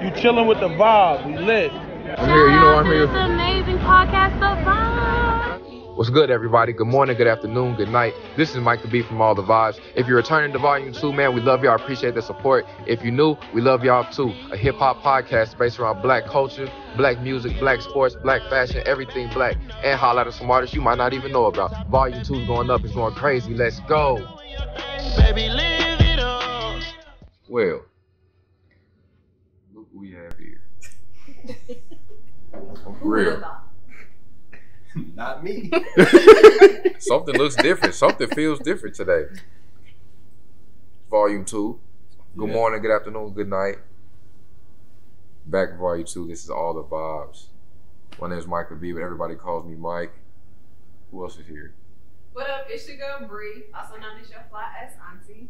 You chilling with the vibe. We lit. I'm here. You know I'm here. This amazing podcast, The Vibe. What's good, everybody? Good morning, good afternoon, good night. This is Mike the B from All the Vibes. If you're returning to Volume 2, man, we love y'all. Appreciate the support. If you're new, we love y'all too. A hip-hop podcast based around black culture, black music, black sports, black fashion, everything black. And highlight of some artists you might not even know about. Volume 2 is going up. It's going crazy. Let's go. Baby, live it up. Well, look who we have here. For real. Not me. Something looks different. Something feels different today. Volume 2. Good morning, good afternoon, good night. Back in Volume 2. This is All the Vibes. My name is Mike the B, but everybody calls me Mike. Who else is here? What up? It's your girl Bree, also known as your fly ass auntie.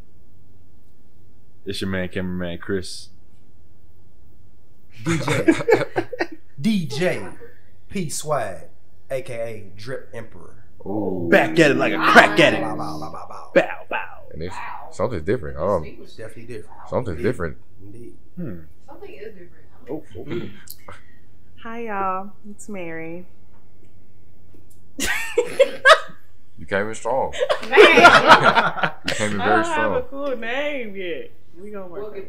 It's your man, cameraman Chris. DJ P Swag, aka Drip Emperor. Ooh. Back at it like a crack at it. Bow, bow, bow, bow, bow. Bow, bow. And it's Wow. something's different. It's definitely different. Something's different. Indeed. Something is different. Oh, okay. Hi y'all, it's Mary. You came in strong. Man. You came in I very don't have a strong. cool name yet. We gonna work We'll on get it.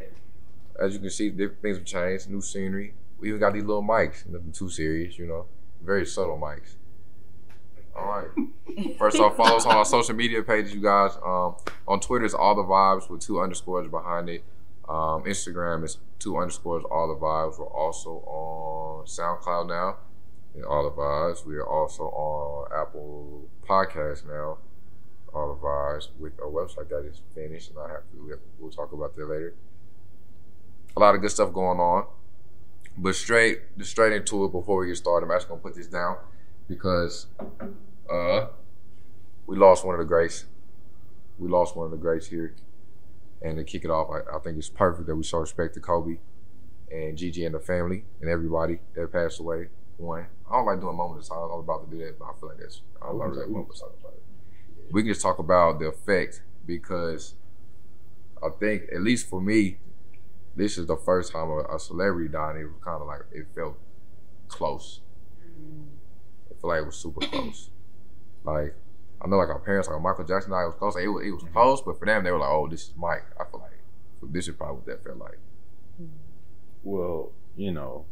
there. As you can see, different things have changed. New scenery. We even got these little mics. Nothing too serious, you know. Very subtle mics. All right. First off, follow us on our social media pages, you guys. On Twitter, it's All the Vibes with 2 underscores behind it. Instagram is 2 underscores All the Vibes. We're also on SoundCloud now, in All the Vibes. We are also on Apple Podcasts now, All the Vibes, with a website that is finished, and we'll talk about that later. A lot of good stuff going on, but straight into it. Before we get started, I'm actually gonna put this down because we lost one of the greats. We lost one of the greats here. And to kick it off, I think it's perfect that we show respect to Kobe and Gigi and the family and everybody that passed away. One, I don't like doing moment of silence. I was about to do that, but I feel like I don't like moment of silence about it. We can just talk about the effect because I think, at least for me, this is the first time a celebrity died. It was kind of like, it felt close. I feel like it was super close. Like, I know, like our parents, like Michael Jackson died, it was close. Like, it was close, but for them, they were like, "Oh, this is Mike." I feel like this is probably what that felt like. Well, you know,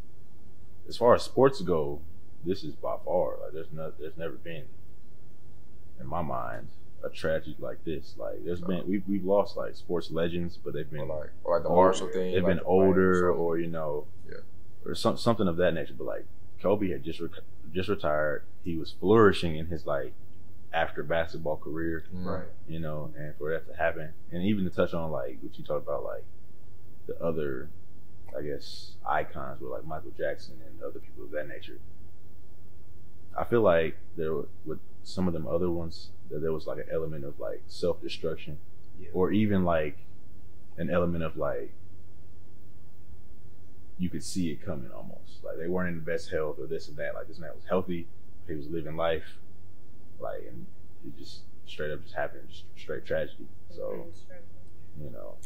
as far as sports go, this is by far like there's never been, in my mind, a tragedy like this. Like there's been we've lost like sports legends, but they've been or like the Marshall thing. They've like been older, or you know, or something of that nature. But like Kobe had just retired. He was flourishing in his like after basketball career, right? You know, and for that to happen, and even to touch on like what you talked about, like the other, I guess, icons were like Michael Jackson and other people of that nature. I feel like there with some of them other ones that there was like an element of like self-destruction, or even like an element of like you could see it coming almost. Like they weren't in the best health or this and that. Like this man was healthy, he was living life, like, and it just straight up just happened, just straight tragedy. So, you know,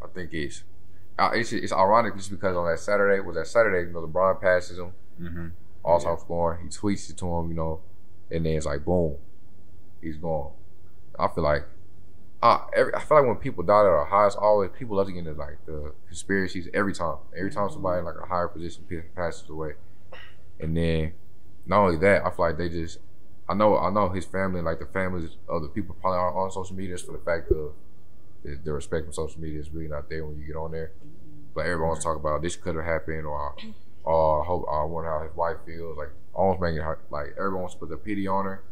I think it's ironic just because on that Saturday, you know, LeBron passes him, all-time scoring. He tweets it to him, you know, and then it's like boom, he's gone. I feel like when people die at our highest, always people love to get into like the conspiracies every time somebody in like a higher position passes away, and then not only that, I feel like they just. I know his family, like the families of the people probably aren't on social media just for the fact of the respect from social media is really not there when you get on there. But everyone's talking about this could have happened, or I wonder how his wife feels. Like almost making her like everyone wants to put the pity on her.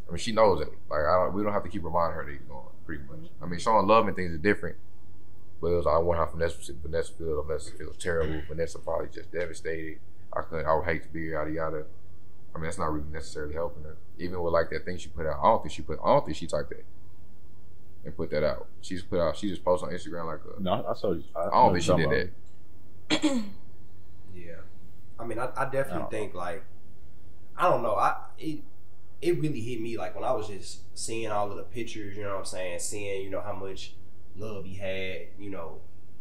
I mean, she knows it. Like we don't have to keep reminding her that he's gone. Pretty much. I mean, showing love and things is different. But it was I wonder how Vanessa feels. Vanessa feels terrible. Vanessa probably just devastated. I would hate to be here, yada yada. I mean, that's not really necessarily helping her. Even with like that thing she put out, I don't think she typed that and put that out. She just posted on Instagram like no, I saw you. I don't think she did that. Yeah, I mean, I definitely think like I don't know. It really hit me like when I was just seeing all of the pictures. You know what I'm saying? Seeing how much love he had.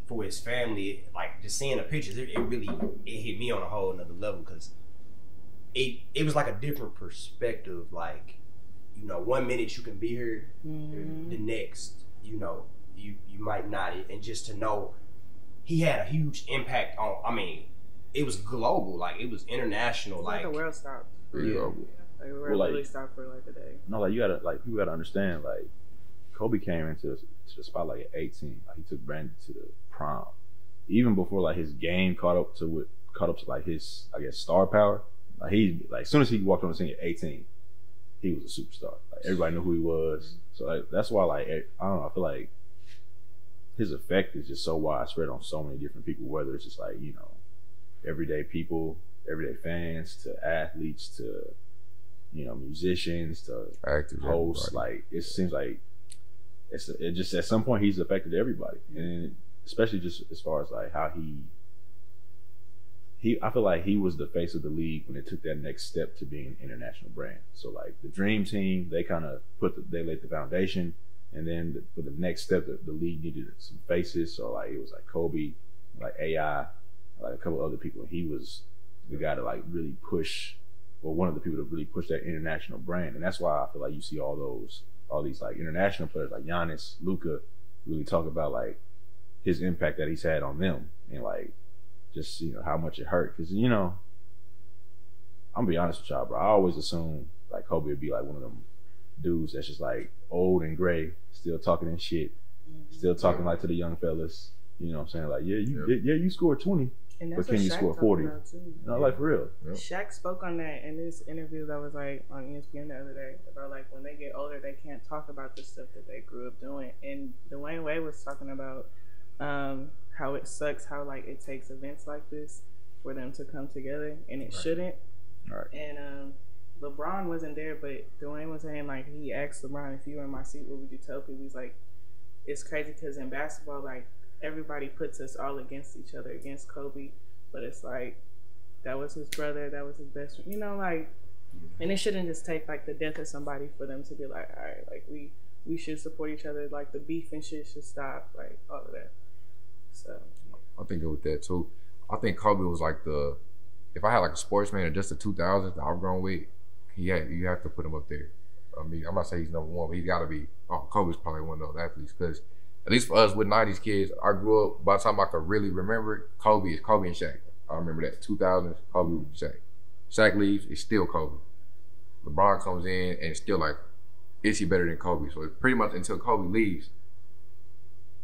for his family, like just seeing the pictures, it really hit me on a whole another level because it was like a different perspective. Like, you know, 1 minute you can be here, the next, you know, you might not. And just to know he had a huge impact on. I mean, it was global, like it was international, Like the world stopped. Yeah. Like the world really stopped for like a day. No, like people gotta understand, like Kobe came into the spotlight at 18. Like he took Brandon to the prom, even before like his game caught up to like his, I guess, star power. Like as soon as he walked on the scene at 18, he was a superstar. Like everybody knew who he was. So like, that's why, like, I don't know, I feel like his effect is just so widespread on so many different people, whether it's just like, you know, everyday people, everyday fans, to athletes, to, you know, musicians, to actors, hosts. everybody. Like, it seems like it just at some point he's affected everybody, and especially just as far as like how I feel like he was the face of the league when it took that next step to being an international brand. So like the Dream Team, they kind of they laid the foundation, and then for the next step, the league needed some faces. So like it was like Kobe, like AI, like a couple other people. He was the guy to like really push, or one of the people to really push that international brand, and that's why I feel like you see all these like international players like Giannis, Luka, really talk about like his impact that he's had on them, and like just, you know, how much it hurt. Because, you know, I'm gonna be honest with y'all, bro, I always assumed like Kobe would be like one of them dudes that's just like old and gray, still talking and shit, still talking like to the young fellas. You know what I'm saying? Like, you scored 20, And that's but can what you Shaq score talked 40? about too. No, like for real. Shaq spoke on that in this interview that was like on ESPN the other day about like when they get older they can't talk about the stuff that they grew up doing. And Dwayne Wade was talking about how it sucks how like it takes events like this for them to come together, and it shouldn't. Right. And LeBron wasn't there, but Dwayne was saying like he asked LeBron, if you were in my seat, what would you tell people? He's like, it's crazy because in basketball, like everybody puts us all against each other, against Kobe, but it's like that was his brother, that was his best friend, you know, like, and it shouldn't just take like the death of somebody for them to be like, all right, like we should support each other, like the beef and shit should stop, like all of that. So I think with that too. I think Kobe was like if I had like a sportsman of just the 2000s that I've grown with, you have to put him up there. I mean, I'm not saying he's number one, but he's got to be. Kobe's probably one of those athletes because at least for us with 90s kids, I grew up, by the time I could really remember it, Kobe and Shaq. I remember that. 2000s, Kobe, Shaq. Shaq leaves, it's still Kobe. LeBron comes in and it's still like, is he better than Kobe? So it's pretty much until Kobe leaves,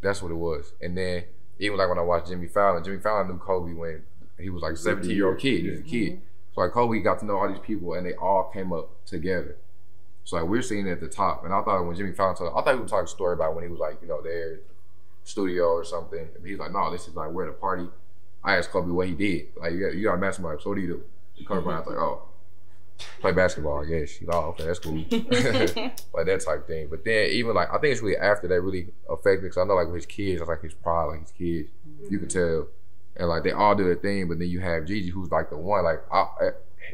that's what it was. And then even like when I watched Jimmy Fallon knew Kobe when he was like a 17-year-old kid. He was a kid. So like Kobe got to know all these people and they all came up together. So like we're seeing it at the top. And I thought when Jimmy Fallon I thought he was talking a story about when he was like, you know, there, studio or something. And he's like, no, this is like we're at a party. I asked Kobe what he did. Like you got a match, like, so what do you do? And Kobe Bryant's like, oh, play basketball, I guess. He's like, oh, okay, that's cool. Like that type thing. But then even like I think it's really after that really affected me because I know like with his kids, that's like his pride, like his kids. You can tell. And like they all do their thing, but then you have Gigi who's like the one, like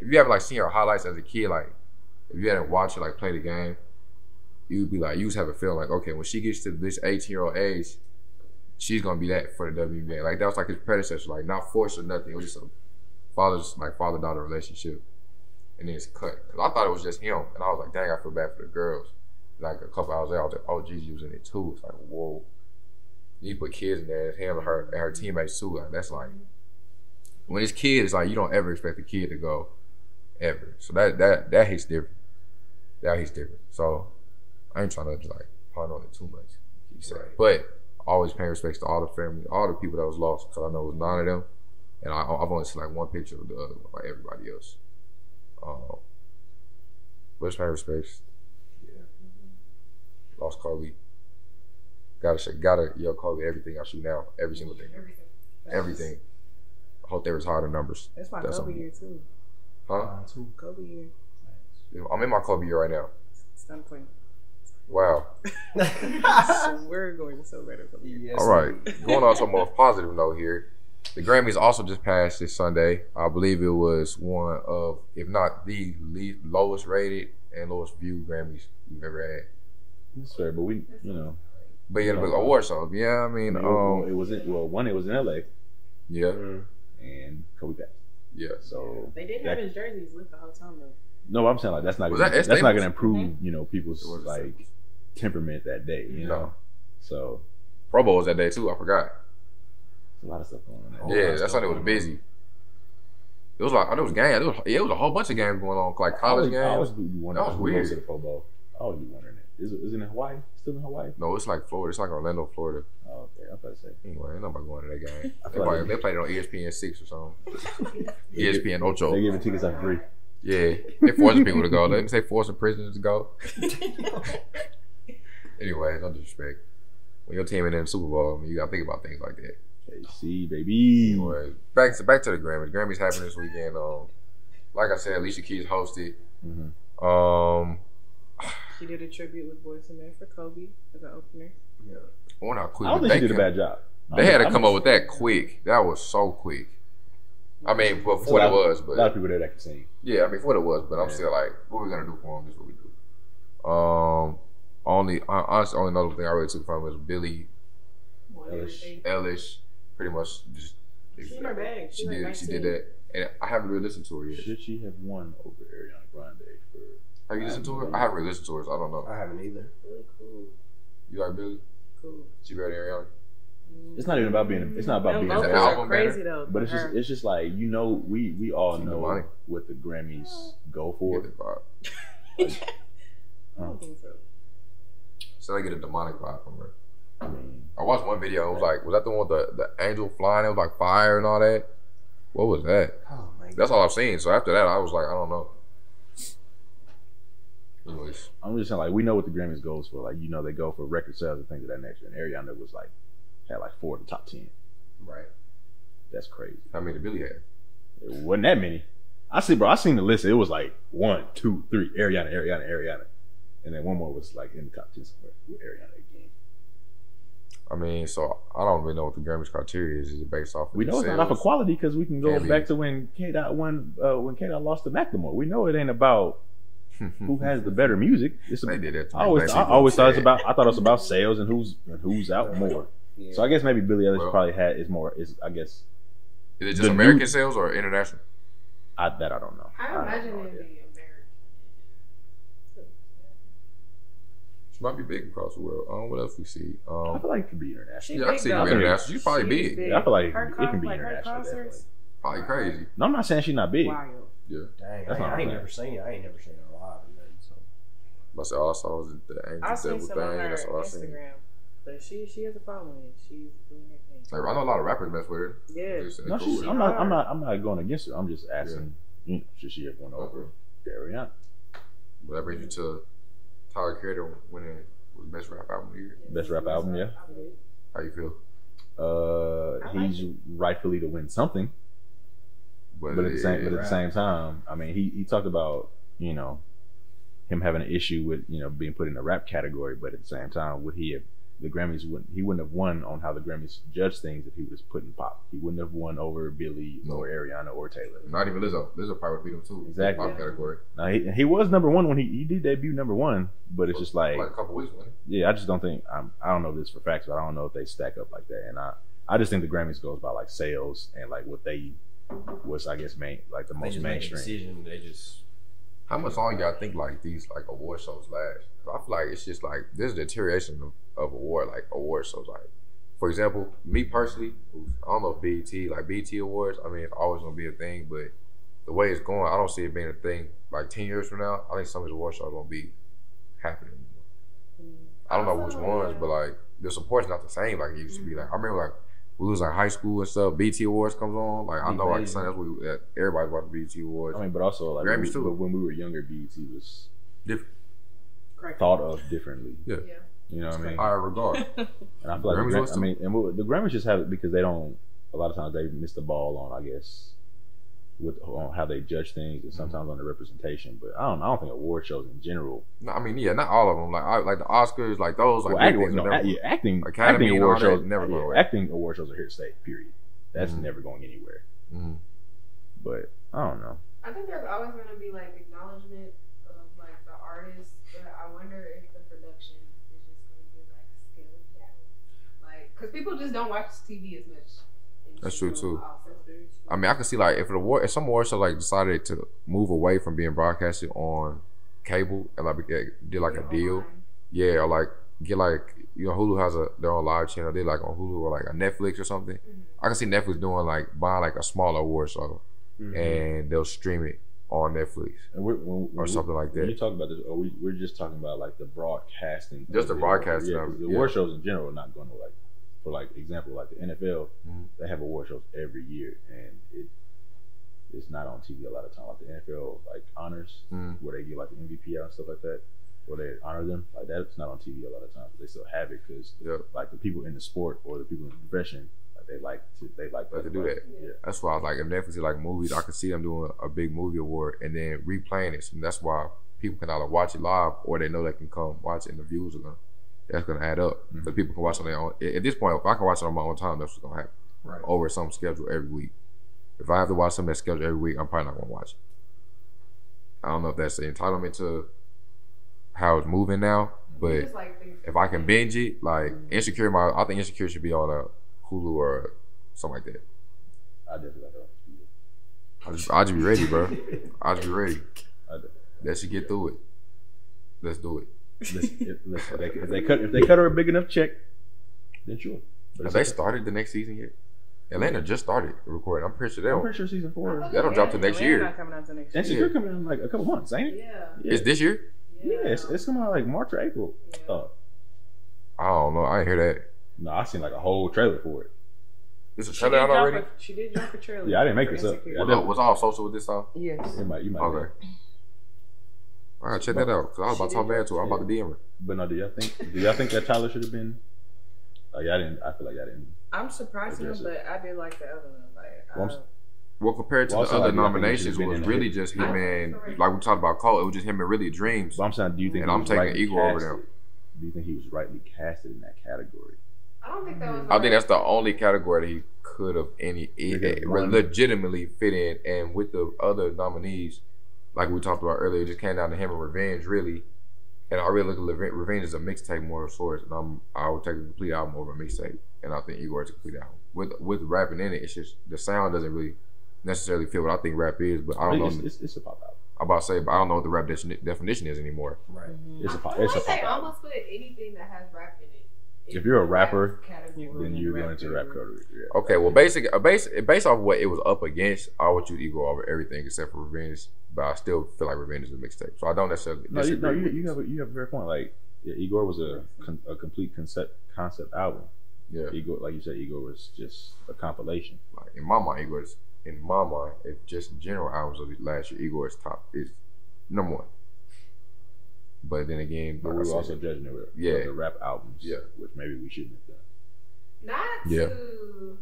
if you haven't like seen her highlights as a kid, like if you hadn't watched her like play the game, you'd be like, you just have a feeling like, okay, when she gets to this 18-year-old age, she's gonna be that for the WNBA. Like that was like his predecessor, like not forced or nothing. It was just a father-daughter relationship. And then it's cut. Cause I thought it was just him. And I was like, dang, I feel bad for the girls. Like a couple hours later, I was like, oh, Gigi was in it too. It's like, whoa. You put kids in there, him and her teammates too. Like that's like, when it's kids, it's like you don't ever expect the kid to go, ever. So that hits different. That hits different. So I ain't trying to just like pun on it too much. Right. But always paying respects to all the family, all the people that was lost. Cause I know it was 9 of them, and I've only seen like one picture of the other, like everybody else. But just paying respects. Yeah. Lost Kobe. Gotta yell Kobe everything I shoot now. Every single thing. Everything. I hope they retire the numbers. That's my Kobe year too. Huh? Kobe year. I'm in my Kobe year right now. Stunning. Wow. So we're going to celebrate Kobe year. All right. Going on to a more positive note here. The Grammys also just passed this Sunday. I believe it was one of, if not the lowest rated and lowest viewed Grammys we've ever had. That's fair, but we, you know, But yeah, the award show. Yeah, I mean, it was in LA. Yeah. And Kobe passed. Yeah. So they did have his jerseys lit the whole time though. No, I'm saying like that's not gonna improve, you know, people's like temperament that day, you know. So Pro Bowl was that day too. I forgot. A lot of stuff going on. Yeah, that's why it was busy. It was like, it was games. It was a whole bunch of games going on, like college games. I always be wondering that was who weird. goes to the Pro Bowl. I always be wondering it. Is it in Hawaii? Still in Hawaii? No, it's like Florida. It's like Orlando, Florida. Oh, okay. I'm about to say. Anyway, ain't nobody going to that game. Like they played it on ESPN 6 or something. ESPN Ocho. They giving tickets out free. Yeah, they forcing people to go. Let me say forcing prisoners to go. Anyway, no disrespect. When your team in the Super Bowl, you gotta think about things like that. KC, baby. Anyway, back to the Grammys. Grammys happened this weekend. Like I said, Alicia Keys hosted. She did a tribute with Boyz II Men for Kobe as an opener. Yeah. I wonder how quick. I don't think she did a bad job. They had to come up with that quick. That was so quick. I mean, before it was, but a lot of people there that can sing. Yeah, I mean, before it was, but I'm still like, what we gonna do for them? This is what we do. Honestly, only another thing I really took from it was Billie Eilish. Pretty much just. She in her bag. She did that, and I haven't really listened to her yet. Should she have won over Ariana Grande for? Have you listened to her? I haven't really listened to her, so I don't know. I haven't either. Really cool. You like Billie? Cool. She better than Ariana? It's not even about being. It's not about being. Vocals bad. are crazy though. But it's just like, you know, we all know what the Grammys go for. Get the vibe. I don't think so. So I get a demonic vibe from her. I mean, I watched one video. It was like, was that the one with the angel flying? It was like fire and all that. What was that? Oh my God. That's all I've seen. So after that, I was like, I don't know. Anyways, I'm just saying, like, we know what the Grammys goes for. Like, you know, they go for record sales and things of that nature. And Ariana was like, had like 4 of the top 10. right? That's crazy. How many did Billie have? It wasn't that many. I seen the list. It was like 1, 2, 3, Ariana. And then one more was like in the top 10 somewhere with Ariana again. I mean, so I don't really know what the Grammys criteria is. Is it based off of We know it's not off of quality because we can go back to when K-Dot won, when K-Dot lost to Macklemore. We know it ain't about who has the better music. It's They did that to I me. always thought it's about. I thought it was about sales and who's out more. Yeah. So I guess maybe Billie Eilish probably I guess. Is it just American sales or international? I don't know. I imagine it'd be American. She might be big across the world. What else we see? I feel like it could be international. Yeah, I can see it be international. She's probably big. Yeah, I feel like Her it can be like her international. concerts, Probably crazy. No, I'm not saying she's not big. wild. Yeah. Dang, That's not I ain't bad. never seen it. I ain't never seen her live. So. But all I saw was the angel I seen devil some on thing. her That's all I seen. Instagram, but she has a following. She's doing her thing. Like, I know a lot of rappers mess with her. Yeah. Just, No, cool. I'm not going against her. I'm just asking, should she have won over Ariana? But that brings you to Tyler Creator winning was best rap album of the year. Best rap album, yeah. How you feel? He's rightfully to win something, but at the same time, I mean, he talked about, you know, him having an issue with, you know, being put in the rap category, but at the same time, he wouldn't have won on how the Grammys judge things if he was put in pop. He wouldn't have won over Billie or Ariana or Taylor. Not even Lizzo. Lizzo probably would beat him too. Exactly. Pop category. Now he was number one when he did debut number one, but it's just like a couple weeks, wasn't it? yeah, I just don't think I don't know this for facts, but I don't know if they stack up like that. And I just think the Grammys goes by like sales and like what's I guess like the most mainstream. Decision. They just. How much longer y'all think like these like award shows last? I feel like it's just like there's a deterioration of award shows. Like, for example, me personally, I don't know if BET Awards. I mean, it's always gonna be a thing, but the way it's going, I don't see it being a thing. Like 10 years from now, I think some of these award shows won't be happening anymore. I don't know which ones, but like the support's not the same like it used to be. Like I remember like we was like high school and stuff. BET Awards comes on. Like I know like Sunday, that's what everybody's watching BET Awards. I mean, but also like Grammys too. But when we were younger, BET was Different. thought of differently. Yeah. You know what I mean? Higher regard. And I feel like the Grammys just have it because they don't. A lot of times they miss the ball on, I guess, on how they judge things and sometimes on the representation. But I don't think award shows in general. No, I mean, yeah, not all of them. Like the Oscars, like those, like acting Academy award shows never going away. Acting award shows are here to stay. Period. That's never going anywhere. But I don't know. I think there's always going to be like acknowledgement of like the artist, but I wonder if the production is just going to be like scaled Because people just don't watch TV as much. That's true too. Also. I mean, I can see like if some award show like decided to move away from being broadcasted on cable and like did like a deal, yeah, or like get like Hulu has their own live channel. They like on Hulu or like a Netflix or something. Mm-hmm. I can see Netflix doing like buying like a smaller award show, and they'll stream it on Netflix or something like that. When you talk about this, we're just talking about like the broadcasting, just the broadcasting. Yeah, the award shows in general are not going to like. For like example, like the NFL, they have award shows every year, and it's not on TV a lot of time. Like the NFL like honors, where they give like the MVP out and stuff like that, where they honor them. Like that's not on TV a lot of times. But they still have it because like the people in the sport or the people in the profession, like they like to do that. Yeah. That's why I was like, if Netflix is like movies, I could see them doing a big movie award and then replaying it. And that's why people can either watch it live or they know they can come watch it and the views are gonna. That's gonna add up. So people can watch on their own. At this point, if I can watch it on my own time, that's what's gonna happen. Right. Over some schedule every week. If I have to watch something that's scheduled every week, I'm probably not gonna watch it. I don't know if that's the entitlement to how it's moving now, but if I can binge it, like Insecure, I think Insecure should be on a Hulu or something like that. I definitely like that. I'll just be ready, bro. I'll just be ready. Let's just get through it. Let's do it. If they cut her a big enough check, then sure. Have they started the next season yet? Atlanta just started recording. I'm pretty sure I'm pretty sure season 4. That'll drop to next year. Not coming out to next year. Insecure coming out in like a couple months, ain't it? Yeah. It's this year? Yeah, it's coming out like March or April. Yeah. I don't know. I didn't hear that. No, I seen like a whole trailer for it. Is a trailer out already? She did drop a trailer. Yeah, I didn't make this up. Was all social with this song? Yes. You might. Okay. All right, check that out. Cause I was about to talk bad to her. I'm about to DM her. But no, do y'all think that Tyler should have been? Like, I feel like I didn't. I'm surprised him, but I did like the other one. Like, well, compared to the other nominations, was really just him and like we talked about Cole. It was just him and really Dreams. But I'm saying, do you think? And I'm taking Igor over them. Do you think he was rightly casted in that category? I don't think that was. I think that's the only category that he could have legitimately fit in, and with the other nominees. Like we talked about earlier, it just came down to him and Revenge, really. And I really look at Revenge as a mixtape more of sorts, and I would take a complete album over a mixtape. And I think Igor is a complete album. With rapping in it, it's just the sound doesn't really necessarily fit what I think rap is, but I don't know. It's a pop album. I'm about to say, but I don't know what the rap definition is anymore. Right. It's a pop They album. almost put anything that has rap in it. If you're a rapper, then you're going into rap category. Yeah. Okay, well, based off what it was up against, I would choose Igor over everything except for Revenge. But I still feel like Revenge is a mixtape, so I don't necessarily disagree. No, you have a fair point. Like Igor was a complete concept album. Yeah, Igor, like you said, Igor was just a compilation. Like in my mind, if just general albums of last year, Igor is number 1. But then again, but we were also judging the rap albums, which maybe we shouldn't have done. Not to,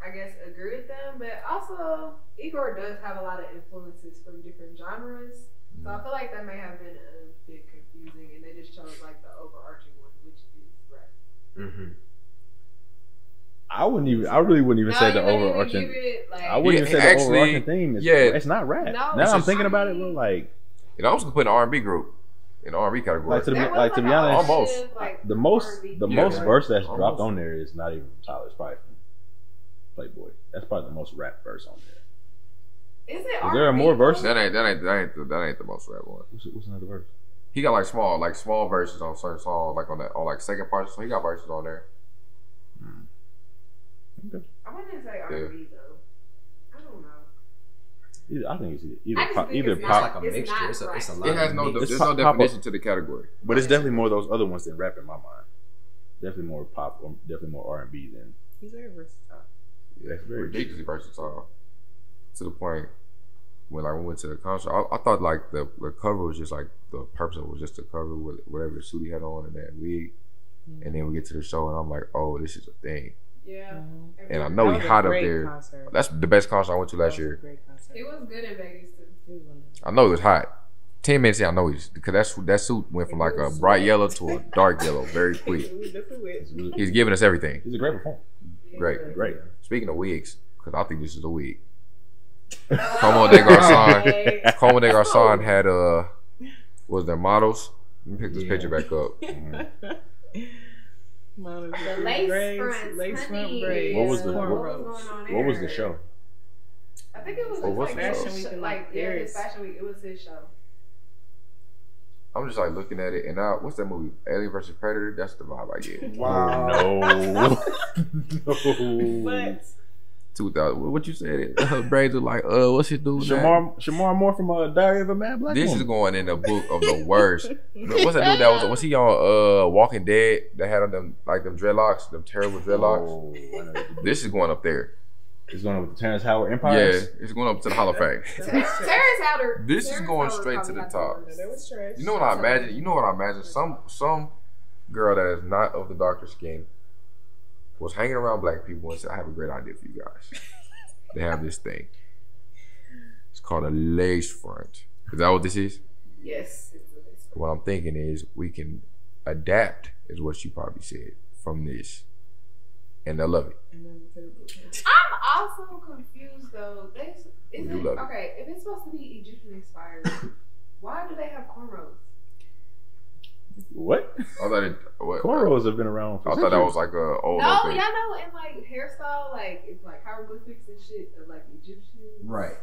I guess, agree with them, but also Igor does have a lot of influences from different genres, so I feel like that may have been a bit confusing, and they just chose like the overarching one, which is rap. Mm-hmm. I really wouldn't even say the overarching. I wouldn't even say the overarching theme is. It's not rap. No, now I'm thinking about it, bro. Like. You know, I was gonna put an R&B group in the R&B category. To be honest, almost the most verse that's dropped on there is not even from Tyler. It's probably from Playboy. That's probably the most rap verse on there. Is it? Is there more verses? That ain't the most rap one. What's another verse? He got like small verses on certain songs, like on second parts. So he got verses on there. Okay. I wouldn't say R&B though. I don't know. I think it's either pop. It's like a mixture. It's a lot. It has there's no definition to the category. But it's definitely more of those other ones than rap in my mind. Definitely more pop, or definitely more R&B than. He's very versatile. Yeah, very ridiculously versatile. To the point when we went to the concert, I thought like the cover was just like the purpose of it was just the cover with whatever suit he had on and that wig. And then we get to the show and I'm like, oh, this is a thing. Yeah. And I know he hot up there. Concert. That's the best concert I went to last year. It was good in Vegas too. I know it was hot. 10 minutes in, I know because that suit went from like a bright yellow to a dark yellow very quick. He's giving us everything. He's a great performer. Great. Speaking of wigs, because I think this is a wig. Comme De Garcon. Comme De Garcon had was their models. Let me pick this picture back up. The lace fronts, honey. braids. What was the What was the show? I think it was What was like the Fashion show? Week. Like his Fashion Week. It was his show. I'm just like looking at it, and now what's that movie? Alien vs Predator. That's the vibe I get. Wow. No. But 2000. What you said? Her braids are like, what's his dude? Shamar Moore from Diary of a Mad Black This Woman. is going in the book of the worst. What's that dude that was he on Walking Dead that had on them like them dreadlocks, them terrible dreadlocks? Oh, I know. This is going up there. It's going up with the Terrence Howard Yeah, Empires. it's going up to the Hall of Fame. Terrence Howard. This is Terrence going Howard straight to the top. probably that was trash. You know what I imagine? You know what I imagine? Some girl that is not of the darker skin was hanging around black people and said, I have a great idea for you guys. They have this thing. It's called a lace front. Is that what this is? Yes. What I'm thinking is we can adapt, is what you probably said, from this. And they'll love it. I'm also confused though. We do love it. Okay, if it's supposed to be Egyptian inspired, why do they have cornrows? What? I thought it. What, Cornrows have been around for I thought that centuries. was like a old No, thing. y'all know in like hairstyle, like it's like hieroglyphics and shit of like Egyptians. Right.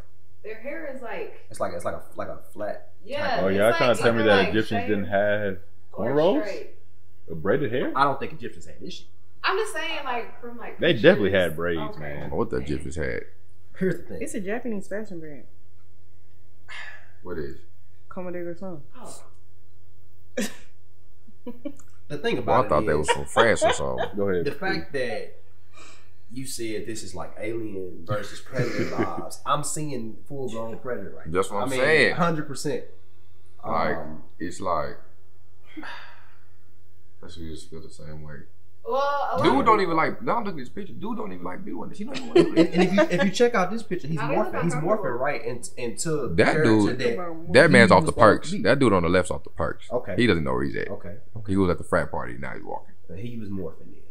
Their hair is like It's like a flat. yeah. Oh, it's y'all like trying to tell me either, that like, Egyptians shaved didn't have or cornrows? straight. Braided hair? I don't think Egyptians had this shit. I'm just saying, like from like They definitely had braids, Okay. man. What the Egyptians had? Here's the thing. It's a Japanese fashion brand. What is? Comme De Garcon. Oh. The thing Well, about I thought it they is, was from France or something. Go ahead. the fact that you said this is like Alien versus Predator vibes. I'm seeing full blown Predator right now. That's what I'm saying. 100%. Like, it's like, let's just feel the same way. Well, Dude don't even like, don't look at this picture. Dude don't even like doing this. He don't even want to do and, it. if you check out this picture, he's Now, they look morphing uncomfortable. right into the That character dude- that That man's he off the was supposed perks. to be. That dude on the left's off the perks. Okay. He doesn't know where he's at. Okay. He was at the frat party. Now he's walking. He was morphing then.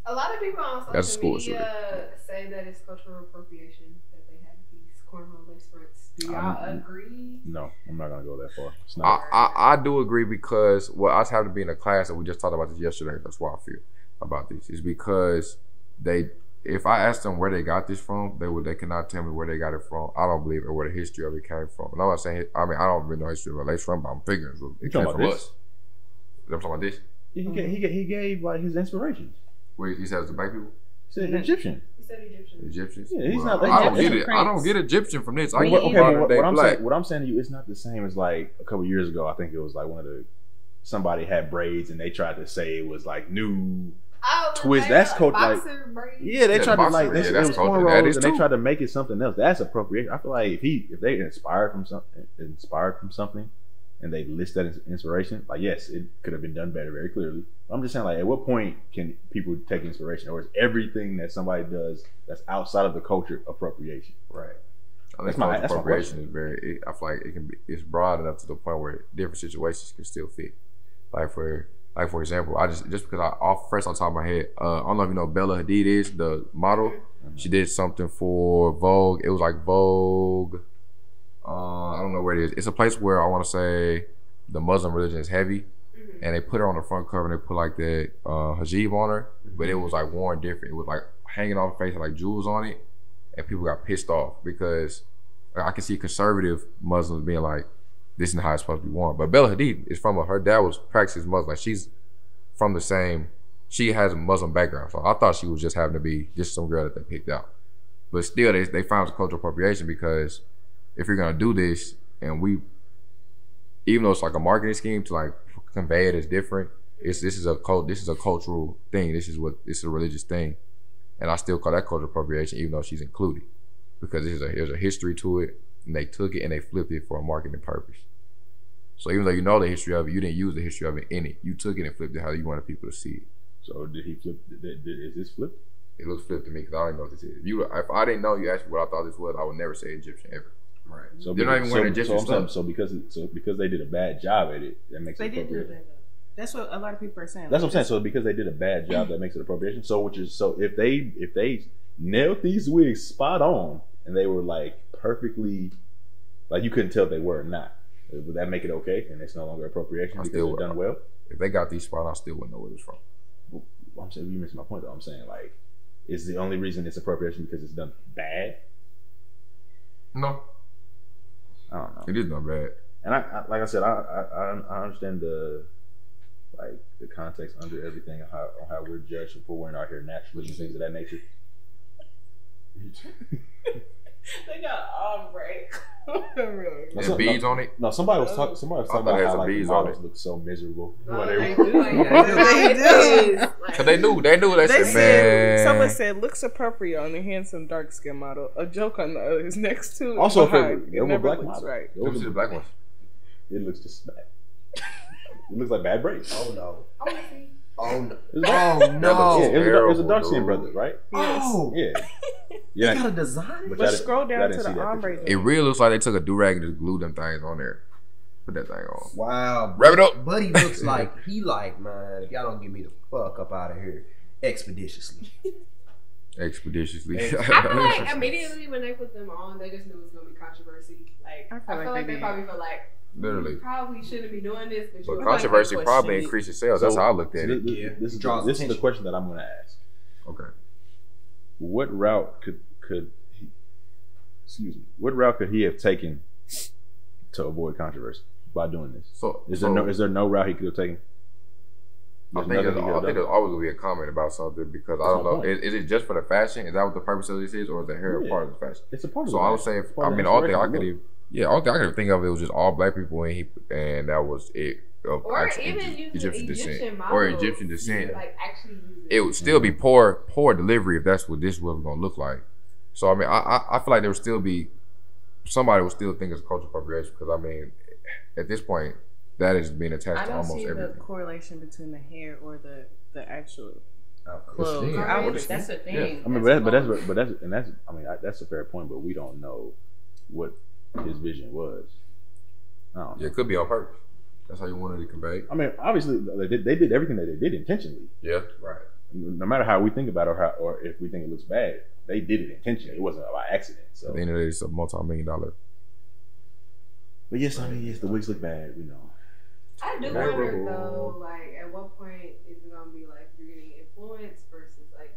a lot of people on That's a social school media say that it's cultural appropriation that they have these cornrow lace fronts. Do y'all agree? No, I'm not gonna go that far. It's not. I do agree because I was having to be in a class and we just talked about this yesterday. That's why I feel about this. Is because if I asked them where they got this from, they cannot tell me where they got it from. I don't believe it, or where the history of it came from. And I'm not saying, I mean, I don't really know the history of a lace front, but I'm figuring it came talking from about us. I'm talking about this. He gave like his inspirations. Where he says the black people, He said Egyptian. You said Egyptian. Egyptians. Yeah, he's Well, not. I don't get Egyptian it. I don't prince. get Egyptian from this. I Okay, get but modern day black. what I'm saying to you, it's not the same as like a couple years ago. I think it was like somebody had braids and they tried to say it was like new. Oh, Twist, that's called, like- boxer braids. Yeah, they Yeah, tried to boxer, like yeah, this. It that's was culture. That cornrows is and they too. tried to make it something else. That's appropriation. I feel like if they inspired from something, and they list that as inspiration, like yes, it could have been done better, very clearly. I'm just saying, like, at what point can people take inspiration, or is everything that somebody does that's outside of the culture appropriation? Right. I That's think my- cultural that's my appropriation is very. I feel like it can be. It's broad enough to the point where different situations can still fit. Like for example, I just because first on top of my head, I don't know if you know Bella Hadid is the model. She did something for Vogue. It was like Vogue. I don't know where it is. It's a place where I want to say the Muslim religion is heavy, and they put her on the front cover and they put like the hijab on her, but it was like worn different. It was like hanging off her face and like jewels on it, and people got pissed off because I can see conservative Muslims being like, this is how it's supposed to be worn. But Bella Hadid is from her dad was practicing Muslim. Like she's from the same, she has a Muslim background. So I thought she was just having to be just some girl that they picked out. But still, they found cultural appropriation because if you're gonna do this, and even though it's like a marketing scheme to like convey it as different, this is a cultural thing. This is a religious thing, and I still call that cultural appropriation, even though she's included, because there's a history to it, and they took it and they flipped it for a marketing purpose. So even though you know the history of it, you didn't use the history of it in it. You took it and flipped it how you wanted people to see it. So did he flip? Is this flipped? It looks flipped to me because I don't know what this is. If I didn't know you asked me what I thought this was, I would never say Egyptian ever. Right. So They're not even wearing Egyptian stuff. So because they did a bad job at it, that makes They it did do appropriate. that. That's what a lot of people are saying. That's what I'm saying. So because they did a bad job, that makes it appropriation. So if they nailed these wigs spot on and they were like perfectly, like you couldn't tell if they were or not, would that make it okay? And it's no longer appropriation because they're done well. If they got these spot, I still wouldn't know where it's from. I'm saying you missed my point though. I'm saying like, is the only reason it's appropriation because it's done bad? No, I don't know. it is not bad. And I like I said, I understand the context under everything on how we're judged for wearing our hair naturally and things of that nature. They got ombre. There's beads on it. No, somebody was talking about how like the models look so miserable. They Whatever. do. Cause they knew. They said, man. Someone said looks appropriate on the handsome dark skin model. A joke on the others next to it. Also, behind. there were black models. Right. Let me see the black ones. It looks just bad. It looks like bad braids. Oh no. I want to see. Oh no. It was Oh Yeah, no. it was a dark skinned brother, right? Oh. Yeah. You got a design? But But scroll down to the ombre. It really looks like they took a do-rag and just glued them things on there. Put that thing on. Wow. Wrap it up. Buddy looks like man, if y'all don't get me the fuck up out of here expeditiously. Expeditiously. I feel like immediately when they put them on, they just knew it was gonna be controversy. Like I feel like they probably felt like Literally. you probably shouldn't be doing this, but But you controversy like probably question it. increases sales. That's how I looked at it. This is Draws the attention. question that I'm going to ask. Okay. What route could he, what route could he have taken to avoid controversy by doing this? So Is there no route he could have taken? I think there's always gonna be a comment about something because I don't know. Is it just for the fashion? Is that what the purpose of this is, or is the hair a part of the fashion? It's a part of So the I would fashion. say, It's part I of mean, the all thing I inspiration could look. all thing I could think of it was just all black people, and that was it. Of or actual even using Egyptian descent Egyptian models, or Egyptian descent. like actually using It would still be poor delivery if that's what this was gonna look like. So I mean, I feel like there would still be somebody would still think it's cultural appropriation because I mean, at this point, that is being attached I to don't almost see everything. the correlation between the hair or the actual It's clothes. thin. Outfit. That's the thing. Yeah. I mean, that's a fair point, but we don't know what his vision was. I don't know. Yeah, it could be on purpose. That's how you wanted to convey. I mean, obviously, they did everything that they did intentionally. Yeah, right. No matter how we think about it or if we think it looks bad, they did it intentionally. It wasn't by accident. So, At the end of the day, it's a multi-million-dollar. but yes, I mean, yes, the wigs look bad. We know. I do wonder though, like at what point is it gonna be like you're getting influence versus like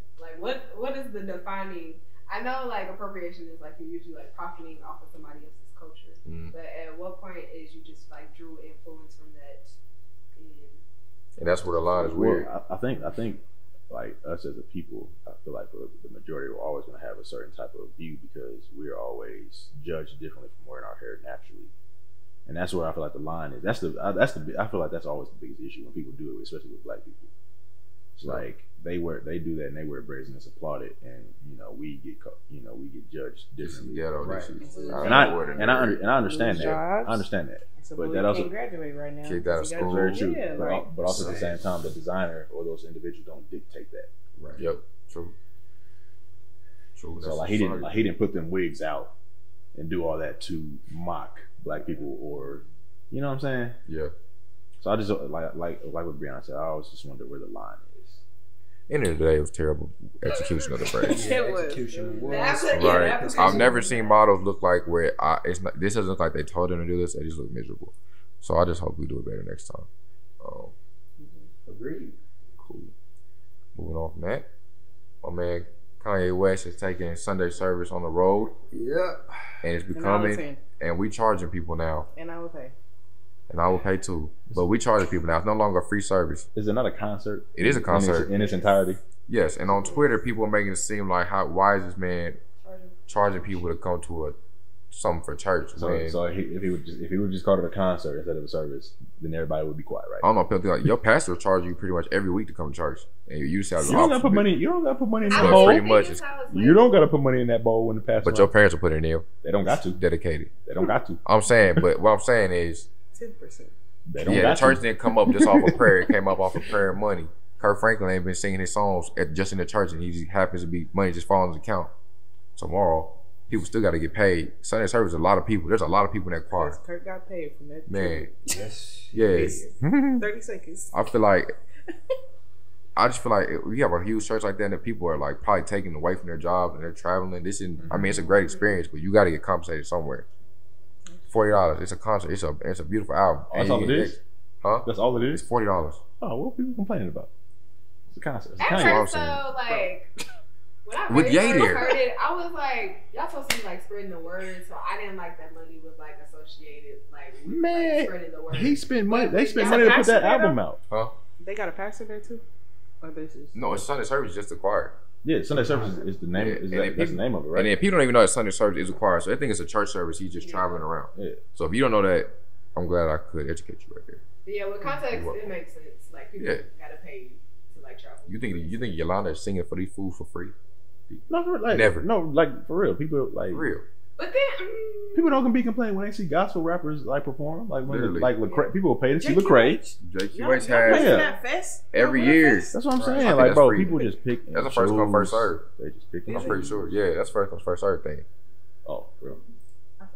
what is the defining? I know like appropriation is like you're usually like profiting off of somebody else's culture, but at what point is you just like drew influence from that? And that's where the line is weird. Well, I think like us as a people, I feel like the majority are always going to have a certain type of view because we're always judged differently from wearing our hair naturally. And that's where I feel like the line is. I feel like that's always the biggest issue when people do it, especially with black people. It's like they do that and they wear braids and it's applauded, and we get judged differently. Right. And I understand that. Jobs. I understand that. So But we that also can't graduate right now. Kicked out of You school. gotta- very true. Yeah, but, right. but also at the same time, the designer or those individuals don't dictate that. Right. Yep. True. So That's like he didn't put them wigs out and do all that to mock black people or you know what I'm saying? Yeah. So I just like what Brianna said. I always just wonder where the line is. End of the day, it was terrible execution of the braids. It was. Execution was. Right. I've never seen models look like where this doesn't look like they told them to do this. They just look miserable. So I just hope we do it better next time. Agreed. Cool. Moving on from that, my man Kanye West is taking Sunday service on the road, Yeah. and it's And I would becoming, pay. and we charging people now, And I would pay. and I will pay too. But we charging people now. It's no longer a free service. Is it not a concert? It is a concert. in its entirety. Yes, and on Twitter, people are making it seem like why is this man charging people to come to something for church? So if he would just call it a concert instead of a service, then everybody would be quiet, right? I don't know. People think like your pastor charge you pretty much every week to come to church, and you just have You don't gotta put money. You don't gotta put money in I that Well, bowl. pretty much it's- You don't gotta put money in that bowl when the pastor. But your parents will put it in there. They don't got to. Dedicated. They don't got to. I'm saying, but what I'm saying is, 10%. They don't yeah, the got church to. didn't come up just off of prayer. It came up off of prayer and money. Kirk Franklin ain't been singing his songs just in the church, and he just happens to be money just falling in his account. Tomorrow, people still got to get paid. Sunday service, a lot of people. There's a lot of people in that choir. Yes, Kurt got paid from that. Man, Yes. yes. 30 seconds. I feel like, I just feel like we have a huge church like that, and the people are like probably taken away from their jobs and they're traveling. I mean, it's a great experience, but you got to get compensated somewhere. $40. It's a concert. It's a beautiful album. That's all it is? Huh? That's all it It's is. $40. Oh, what are people complaining about? It's a concert. It's a At concert. first, so like when I With very Ye first there. heard it, I was like, y'all supposed to be like spreading the word, so I didn't like that money was like associated like with Man, like, spreading the word. he spent money. They spent Y'all money to put pastor that there, album though? out. Huh? They got a pastor there too. Or this is No, it's Sunday service just acquired. Yeah, Sunday service is the name. Yeah, Is and that, then that's the people- name of it, right? And then people don't even know that Sunday service is required, so they think it's a church service. He's just traveling around. Yeah. So if you don't know that, I'm glad I could educate you right there. But yeah, with context, it makes sense. Like people Yeah. gotta pay to like travel. You think Yolanda is singing for these fools for free? No, for, like, Never. No, like for real. People like For real. But then people don't be complaining when they see gospel rappers like perform. Like when Literally. like Lecrae, people will pay to see J.Q. Lecrae. H. JQH Y'all has went to Yeah. that fest? every Y'all went to year. that fest? That's what I'm Right. saying. I think Like, that's bro, free. people just pick. and That's a first come, first choose. serve. They just pick. and I'm pretty choose. sure. Yeah, that's first come, first serve thing. Oh, for real.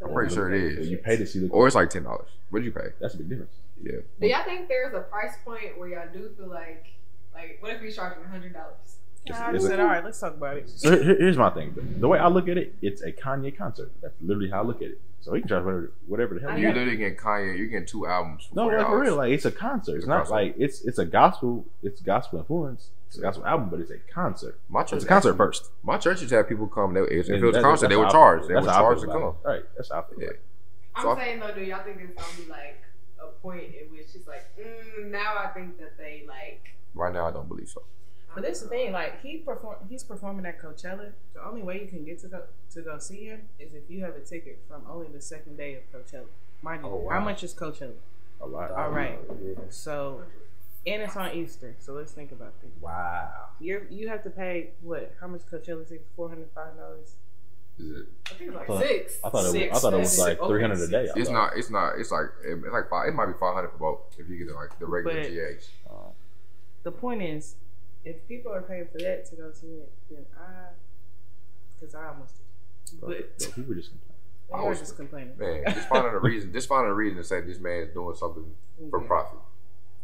I'm pretty sure it is. You pay to see the. Or it's like $10. What did you pay? That's a big difference. Yeah. do y'all think there's a price point where y'all do feel like what if we charging $100? I just said, all right, let's talk about it. So here's my thing. The way I look at it, it's a Kanye concert. That's literally how I look at it. So he can charge whatever the hell. I he You wants. literally getting Kanye. You're getting 2 albums. For No, $40. like for real, like it's a concert. It's It's a not concert. like it's a gospel. It's gospel influence. It's a gospel album, but it's a concert. My church It's a concert first. My church used to have people come. If it And was a that's- concert, that's they would how I charge. feel- They would that's how I charge feel to about come. it. Right. That's how I feel. Yeah. about it. I'm So saying though, do y'all think it's gonna be like a point in which it's like now I think that they like. Right now, I don't believe so. But that's the thing, like he's performing at Coachella. The only way you can get to go see him is if you have a ticket from only the second day of Coachella. Mind you, Oh, wow. how much is Coachella? A lot. All right. Yeah. So, and it's on Easter. So let's think about this. Wow. You have to pay what? How much Coachella is? $405. Is it? I think it's like Huh. 6. I thought it Six, was seven, like okay, 300 a day. I It's thought. not. It's not. It's like 5. It might be 500 for both if you get the regular But- GAs. The point is, if people are paying for that to go see it, then because I almost did. But Bro, people just complain. they I are was- just complaining. Man, just finding a reason. Just finding a reason to say this man is doing something for Yeah. profit.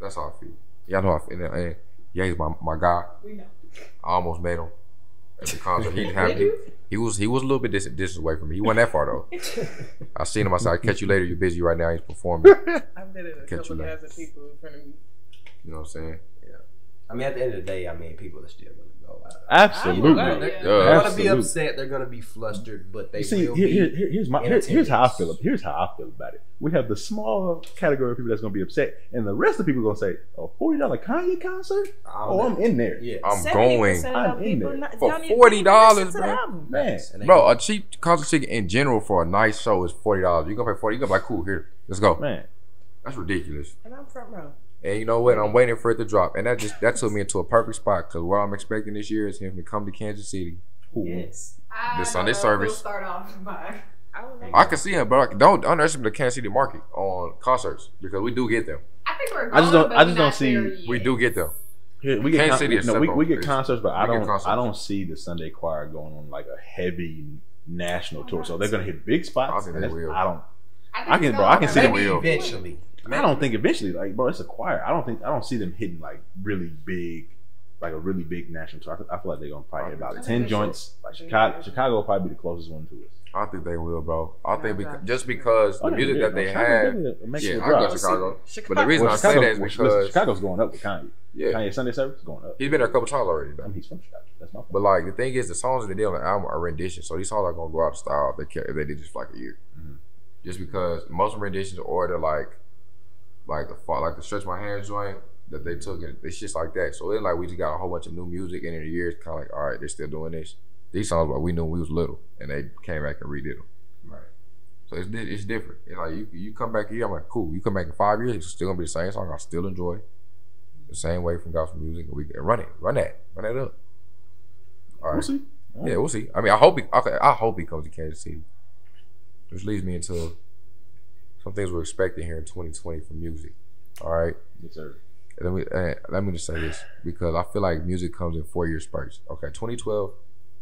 That's how I feel. Y'all know how I feel. And yeah, he's my guy. We know. I almost made him at the concert. He was a little bit distance away from me. He wasn't that far though. I seen him. I said, "I'll catch you later. You're busy right now. He's performing." I've done it a Catch couple you later. thousand people in front of me. You know what I'm saying? I mean, at the end of the day, I mean, people are still going to go out. Absolutely. I ain't They're, gonna they're going to be Absolutely. upset. They're going to be flustered, but they You see, will be. here's how I feel. Here's how I feel about it. We have the small category of people that's gonna be upset, and the rest of the people gonna say, "Oh, $40 Kanye concert? Oh, I'm in there." Yeah. I'm 70% going. of I'm in people there. not- For don't even $40, listen to the bro. album. Man, And they- Bro, a cheap concert ticket in general for a nice show is $40. You gonna pay $40? You gonna be like, cool, here, let's go. man. That's ridiculous. And I'm front row. And you know what? I'm waiting for it to drop, and that took me into a perfect spot because what I'm expecting this year is him to come to Kansas City. Ooh. Yes. The Sunday service. We'll start off by. I would like I can see him, but don't underestimate the Kansas City market on concerts because we do get them. I think we're. I just going, don't- but I we're just don't not see- there yet. We do get them. Here, we get Kansas City is we separate. get concerts, but I We get don't concerts. I don't see the Sunday Choir going on like a heavy national tour. So they're gonna hit big spots. I think and they that's- will. I don't. think I can- it's bro, going I can to see happen. them Maybe will. eventually. I don't think eventually, like, bro, it's a choir. I don't see them hitting like really big, like a really big national tour. I feel like they're gonna probably hit about 10 joints. Like Chicago will probably be the closest one to us. I think they will, bro. I think just because the music that they Chicago have. definitely makes Yeah, it I drop. go Chicago. Chicago. But the reason I say that is listen, because Chicago's going up with Kanye. yeah, Kanye Sunday service is going up. he's been there a couple times already. I Though. mean, he's from Chicago. That's my point. But like the thing is, the songs that they did on the album are renditions, so these songs are gonna go out of style if they did this for like a year. Mhm. Just because most of the renditions or they're like the Stretch My Hands joint that they took, and it's just like that. So it's like we just got a whole bunch of new music, and in a year it's kind of like, all right, they're still doing this. These songs, like we knew when we was little, and they came back and redid them. Right. So it's different. It's like you come back here, I'm like, cool. You come back in 5 years, it's still gonna be the same song. I still enjoy the same way from gospel music. And we can run that up. All right. We'll see. Yeah, we'll see. I mean, I hope he comes to Kansas City, which leads me into some things we're expecting here in 2020 from music. All right. Yes, sir. Let me just say this because I feel like music comes in 4 year spurts. Okay, 2012,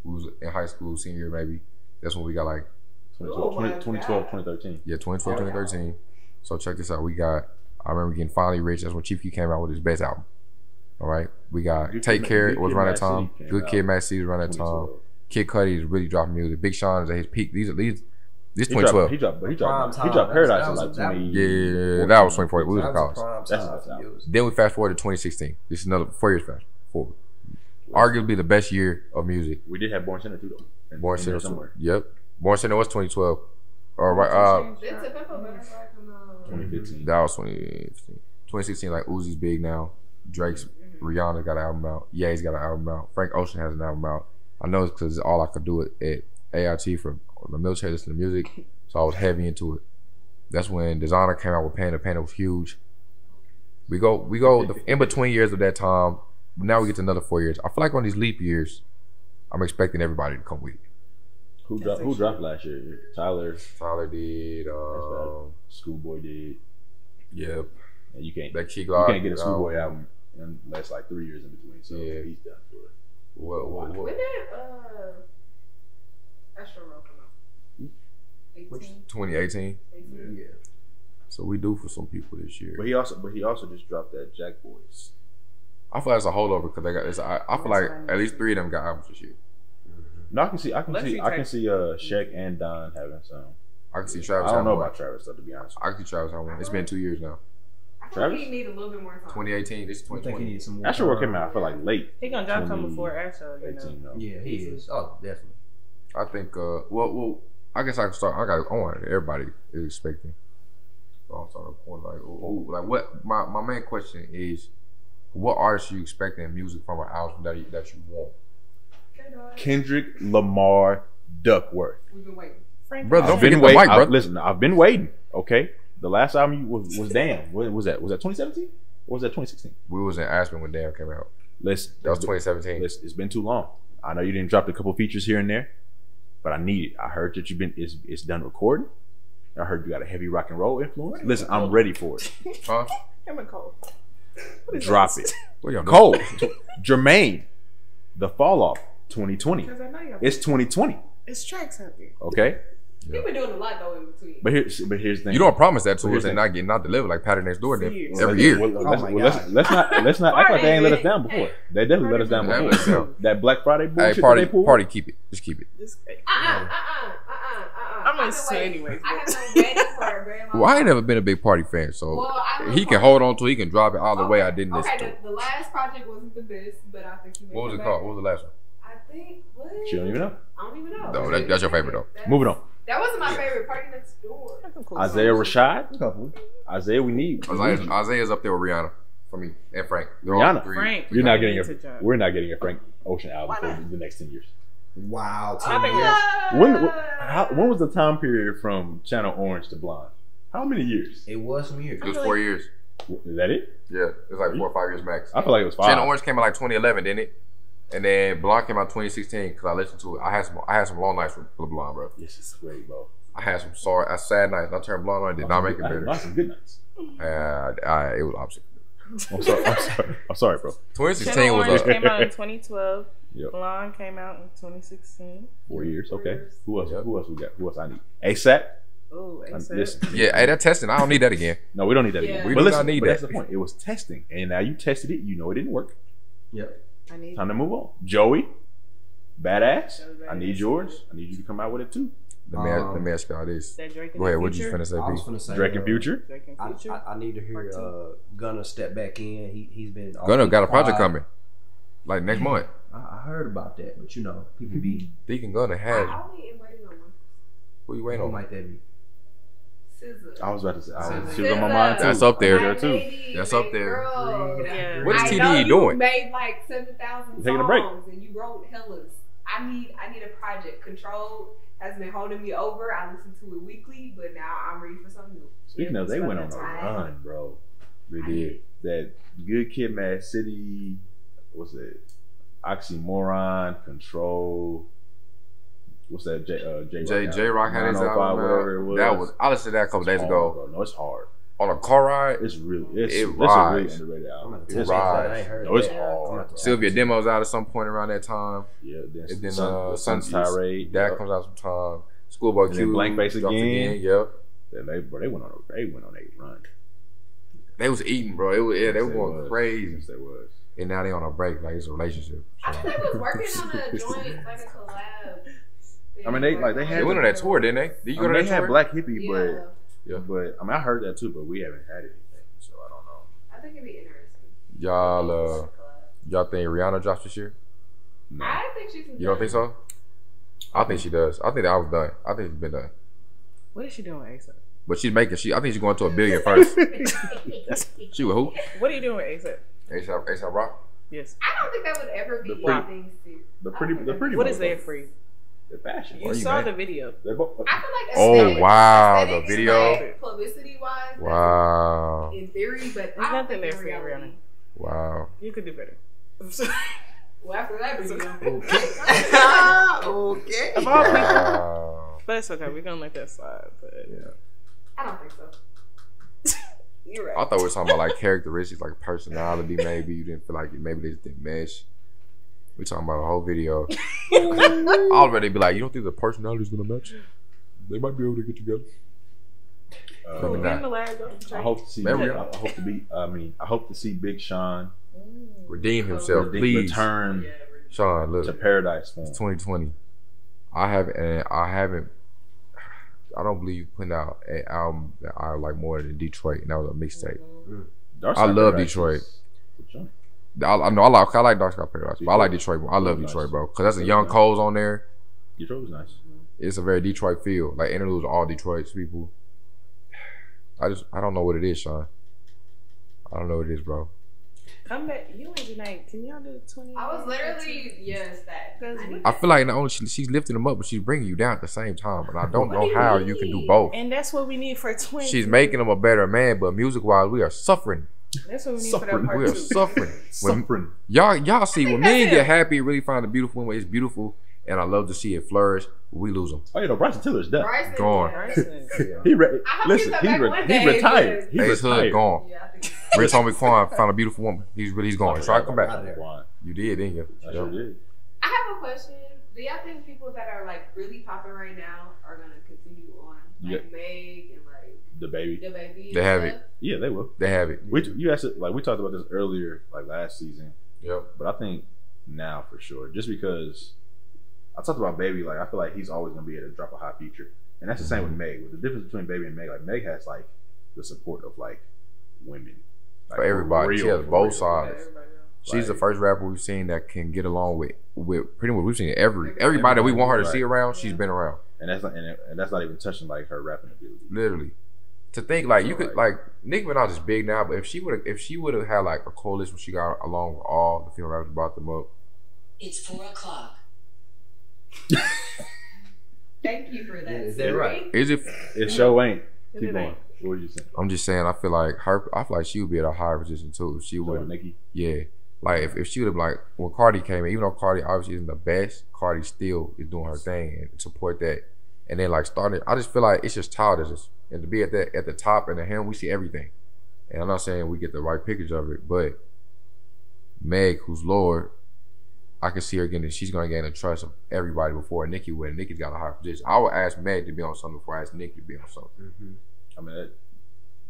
we was in high school, senior year maybe. That's when we got like 2012, 2013. 2012, 2013. So check this out. I remember getting Finally Rich. That's when Chief Keef came out with his best album. All right. We got Good Take Kid, Care. Good It was Kid, around Mad that time. City came Good out Kid, Mad City was around that time. 2012. Kid Cudi is really dropping music. Big Sean is at his peak. This He 2012. dropped Prime time. Paradise in That like was- 20. Yeah, that was 2014. We was in That was college. a prime That's time not for out. music. Then we fast forward to 2016. This is another 4 years fast forward. Arguably the best year of music. We did have Born Center too, though. Born In Center there somewhere. Yep. Born Center was 2012. Or right, It's a Pimple Butterfly come out. 2015. that was 2015. 2016, like Uzi's big now. Drake's, Rihanna got an album out. Ye's got an album out. Frank Ocean has an album out. I know it's because all I could do at AIT for the military, listen to music. So I was heavy into it. That's when Designer came out with Panda. Panda was huge. We go the in between years of that time. Now we get to another 4 years. I feel like on these leap years, I'm expecting everybody to come with it. Who dropped last year? Tyler did. Schoolboy did. Yep. And you can't That you can't get a Schoolboy album unless like 3 years in between. So Yeah. he's done for it. What? When did Astro World come out? 18? 2018. Yeah. So we do for some people this year. But he also just dropped that Jack Boys. I feel like it's a holdover because they got this. I feel like at least 3 of them got albums this year. No, I can see Let's see Shaq and Don having some. I can see Travis. I don't know having one. about Travis though, to be honest. I can see Travis having one. It's been 2 years now. I feel Travis? like he need a little bit more time. 2018. This is I think he 2020. needs some more. Astro World came out, I feel like late. He gonna drop something before Astro, you know. 18, no. Yeah, he is. Oh, definitely. I think. Well. I guess I can start. I want everybody is expecting. So I'm starting to point like what my main question is, what artists are you expecting in music from an album that you want? Kendrick Lamar Duckworth. We've been waiting. Brother, don't I've been forget the waiting. mic, brother. Listen, I've been waiting. Okay, the last album was Damn. What was that? Was that 2017 or was that 2016? We was in Aspen when Damn came out. Listen, That was 2017. Listen, it's been too long. I know you didn't drop a couple features here and there, but I need it. I heard that it's done recording. I heard you got a heavy rock and roll influence. Listen, I'm ready for it. Huh? Him and Cole. Drop it. What y'all Cole, Jermaine, The Fall Off, 2020. Because I know y'all. It's 2020. It's tracks out there. Okay, He been doing a lot though in between. but here's the thing. You don't promise that to Here's us and the- not deliver like Pattern Next Door did See, every year. Let's not act like they ain't let us down before. They definitely let us down They let us before. down. That Black Friday bullshit Hey, that they pulled. party, keep it. Just keep it. I'm gonna say anyways. I have been waiting for a very long Well, I ain't time. never been a big party fan, so Well, I was he can part- hold on to it. He can drop it all the way. I didn't listen to Okay, it. the last project wasn't the best, but I think he made What was it back. called? What was the last one? I think what? She don't even know. I don't even know. No, that's your favorite though. Moving on. That wasn't my favorite. Party Next Door. Isaiah Rashad. Isaiah, we need Isaiah's up there with Rihanna for me and Frank. They're all Rihanna. three. Frank. You're not getting to job. we're not getting a Frank Ocean album Why for not? the next 10 years. Wow. I think When was the time period from Channel Orange to Blonde? How many years? It was some years. It was 4 years. Is that it? Yeah, it was like 4 or 5 years max. I feel like it was 5. Channel Orange came out like 2011, didn't it? And then Blonde came out 2016 because I listened to it. I had some long nights with Blonde, bro. This is great, bro. I had some sad nights. I turned Blonde on. Did not make it better. Lots of good nights. It was opposite. I'm sorry, bro. 2016 Channel was Orange came out in 2012. Yep. Blonde came out in 2016. 4 years. Okay. years. Who else? Yep. Who else we got? Who else I need? ASAP. Oh, Listen. Yeah, hey, that testing. I don't need that again. No, we don't need that Yeah. anymore. We But do listen, not need but that. that's the point. It was testing, and now you tested it. You know it didn't work. Yep. I need Time to move on. Joey, badass. I need yours. I need you to come out with it too. Let me ask y'all this. that Drake and Go ahead. the What you Future. finna say, I was B? finna say Drake and Future. Drake and I, Future. I need to hear Part Gunna step back in. He's been Gunna got a project quiet. coming, like next month. I heard about that, but you know, people be Deacon Gunna I has. only am waiting on one. Who you who waiting on? might that be? SZA. I was about to say. SZA. She was on my mind too. That's up there. My too. lady, That's my up there. girl. Yeah. What is I TDE know you doing? made like 7,000 songs Taking a break. and you wrote hellas. I need a project. Control has been holding me over. I listen to it weekly, but now I'm ready for something new. Speaking of, they went on a run, bro. They did. That Good Kid, Mad City. What's that? Oxymoron, Control. What's that? J Rock had his 905, album whatever it out. was. That was I listened to that a couple It's days hard, ago bro. No, it's hard. on a car ride. It's really, It it's a really rides. underrated I'm album. gonna It's test rides. that. I ain't heard No, it's that. hard. I'm gonna have to- Sylvia Demo's out at some point around that time. Yeah, And then Sun's Sun's Tirade. That yep. comes out sometime. Schoolboy And then Q. Blank Face drops again. Yep. Yeah, they went on a run. They was eating, bro. They were Yes, going was. crazy. Yes, they was. And now they on a break, like it's a relationship. I think they was working on a joint, like a collab. I mean, they had They went on that tour, didn't they? Did you go to they that had tour? Black Hippie, Yeah. Yeah. but I mean, I heard that too, but we haven't had anything, so I don't know. I think it'd be interesting. Y'all think Rihanna drops this year? No. I think she's. You don't think so? I think she does. I think that was done. I think it's been done. What is she doing with ASAP? But she's making. I think she's going to $1 billion first. She with who? What are you doing with ASAP? ASAP Rock. Yes. I don't think that would ever be The pretty- anything serious. The pretty. What ones, is there for you? They're fashion. You you saw mad? the video. They're both. I feel like Oh, aesthetic- wow, the aesthetic is video. like publicity wise. Wow. In theory, but There's I don't nothing think there in for you, reality. Rihanna. Wow. You could do better. I'm sorry. Well, after that video, Okay. Of all people. Wow. But it's okay. We're gonna let that slide. But I don't think so. you're right. I thought we were talking about like characteristics, like personality. Maybe you didn't feel like it. Maybe they just didn't mesh. We talking about a whole video. I'll already be like, you don't think the personality's gonna match? They might be able to get together. Maybe In not. the lab, I hope to see. Maybe. I hope to see Big Sean Redeem himself, redeem- please. return Sean, to look, paradise for him. it's 2020. I haven't. I don't believe you putting out an album that I like more than Detroit, and that was a mixtape. Dark I Side love Paradise Detroit. is a joint. I know I like Dark Sky Paradise, but I like Detroit more. I love Detroit, bro, because that's a Young Cole's on there. Detroit was nice. It's a very Detroit feel. Like interludes all Detroit's people. I don't know what it is, Sean. I don't know what it is, bro. Come back. You and Janae, can y'all do 20? I was literally that. I feel like not only she's lifting them up, but she's bringing you down at the same time. And I don't What know do you how mean? you can do both. And that's what we need for 20. She's making him a better man, but music wise, we are suffering. That's what we need Suffering. for We that are part 2. suffering. When Suffering. y'all see when that's men it. get happy, really find a beautiful way. It's beautiful, and I love to see it flourish. We lose them. Oh, you know, Bryson Tiller's done. Bryson, Gone. Bryson. He I hope listen. he's back one He day, retired. He Ace Hood retired. gone. Yeah, I think. Rich Homie Quan found a beautiful woman. He's gone. Try to come back. Quan. You did, didn't you? I sure did. I have a question. Do y'all think people that are like really popping right now are gonna continue on, like Meg and like The baby. the baby? They have and it. stuff? Yeah, they will. They have it. You asked it, like we talked about this earlier, like last season. Yep. But I think now for sure, just because I talked about Baby, like I feel like he's always gonna be able to drop a hot feature, and that's the same with Meg. With the difference between Baby and Meg, like Meg has like the support of like women, like, For everybody. She has for both real. sides. Everybody else. She's the Like- first rapper we've seen that can get along with pretty much we've seen everybody that we want her to see around. She's been around. And that's not and that's not even touching like her rapping ability. Literally. To think like you could like Nicki Minaj is big now, but if she would have had like a coalition when she got along with all the female rappers and brought them up. It's 4:00. Thank you for that. Is that right? Is it? It show ain't. It Keep ain't. going. What were you saying? I'm just saying. I feel like she would be at a higher position too if she What, would. Nicki? Yeah. Like if she would have like when Cardi came in, even though Cardi obviously isn't the best, Cardi still is doing her thing and support that. And then like started, I just feel like it's just childish. And to be at the top and at him, we see everything. And I'm not saying we get the right pictures of it, but Meg, who's Lord, I can see her getting. She's gonna gain the trust of everybody before Nicki would. And Nicki's got a higher position. I would ask Meg to be on something before I ask Nicki to be on something. Mm-hmm. I mean,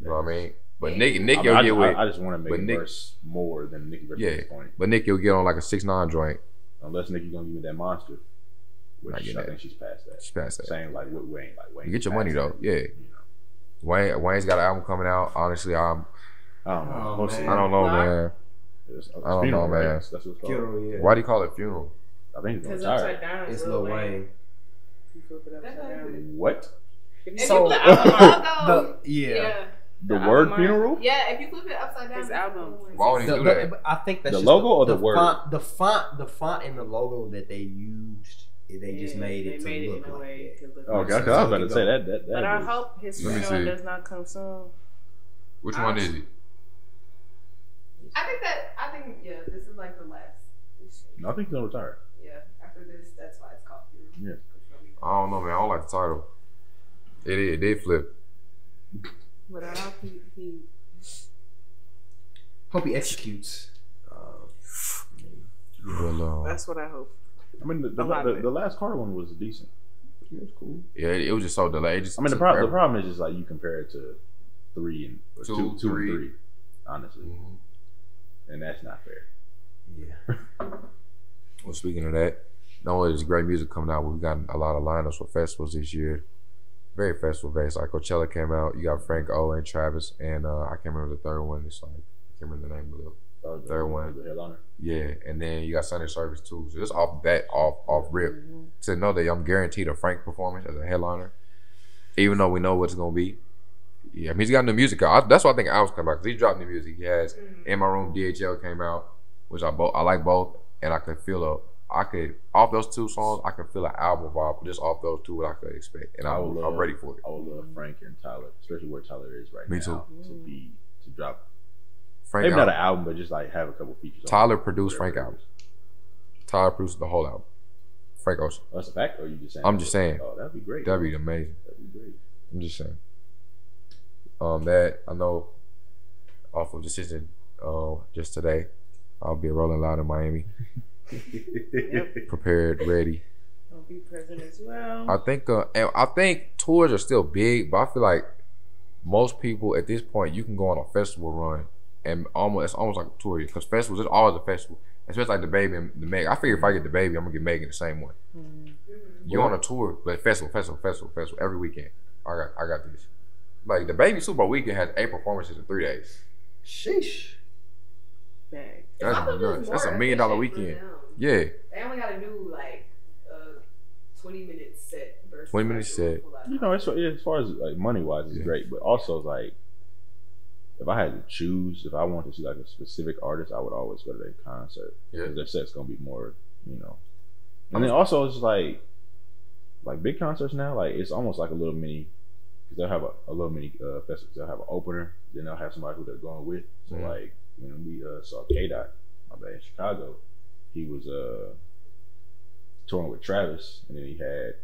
You know what I mean? But Nicki I will get with. just want to make but Nick- verse more than Nicki verse at this point. But Nicki will get on like a 6ix9ine joint. Unless Nicki gonna give me that monster, which I get I that. think she's past that. She's past that. Same like with Wayne. Like Wayne. You get your money past though, that, yeah. You know. Wayne's got an album coming out. Honestly, I don't know. Oh, We'll see. man. I don't know, man. It's I don't funeral, know, right? man. That's what it's called. Funeral, yeah. Why do you call it funeral? I think he's Because gonna upside retire. down is It's Lil Lil Wayne. Wayne. You flip it upside down. What? If you If so, you flip the logo, Yeah. The The word album funeral? yeah. If you flip it upside down, His it's album. Lil Wayne. Why would he do that? I think that's The just logo or the word? The font and the logo that they used. They just made it they made to it look in a like way that. to look Oh, like okay. I was that. about to say that. But I hope his Let me funeral see. does not come soon. Which one is it? I think this is like the last. No, I think he's gonna retire. Yeah, after this, that's why it's called funeral. Yeah. I don't know, man. I don't like the title. It did flip. But I hope he Hope he executes. Well, that's what I hope. I mean, the last Carter one was decent. It was cool. yeah, it was just so delayed. I mean, the problem is just like you compare it to 3 and Two, 2 and 3. 3, honestly, and that's not fair. Yeah. Well, speaking of that, not only is great music coming out, we've got a lot of lineups for festivals this year. Very festival based. Like Coachella came out. You got Frank O and Travis, and I can't remember the third one. It's like I can't remember the name of it. Third one. The headliner. Yeah, and then you got Sunday Service too. So just off rip, to know that I'm guaranteed a Frank performance as a headliner, even though we know what it's gonna be. Yeah, I mean, he's got new music out. That's why I think Al's come back, because he dropped new music. He has In My Room, DHL came out, which I like both, and I could feel off those two songs, I can feel an album vibe just off those two, what I could expect, and I'm ready for it. I would love Frank and Tyler, especially where Tyler is right now. Me too. To drop. Frank Maybe album. not an album, but just like have a couple features. Tyler produced Frank album. Tyler produced the whole album. Frank Ocean. That's a fact, or are you just saying? I'm just saying. Oh, that'd be great. That'd be amazing. That'd be great. I'm just saying. That I know off of decision just today, I'll be rolling loud in Miami. Prepared, ready. I'll be present as well. I think tours are still big, but I feel like most people at this point, you can go on a festival run and it's almost like a tour, because festivals, it's always a festival. Especially like the Baby and the Meg. I figure if I get the Baby, I'm gonna get Meg in the same one. You're on a tour, but festival every weekend. I got this. Like the Baby Super Bowl weekend has 8 performances in 3 days. Sheesh. Bag. That's nuts. That's $1 million weekend. Yeah. They only got to do like a 20-minute set versus 20-minute set. You know, as far as like money wise, it's great, but also like if I had to choose, if I wanted to see like a specific artist, I would always go to their concert. Yeah. Because their set's gonna be more, And then also it's like big concerts now, like it's almost like a little mini. Because they'll have a little mini festival. They'll have an opener, then they'll have somebody who they're going with. So like when we saw K-Dot, in Chicago, he was touring with Travis, and then he had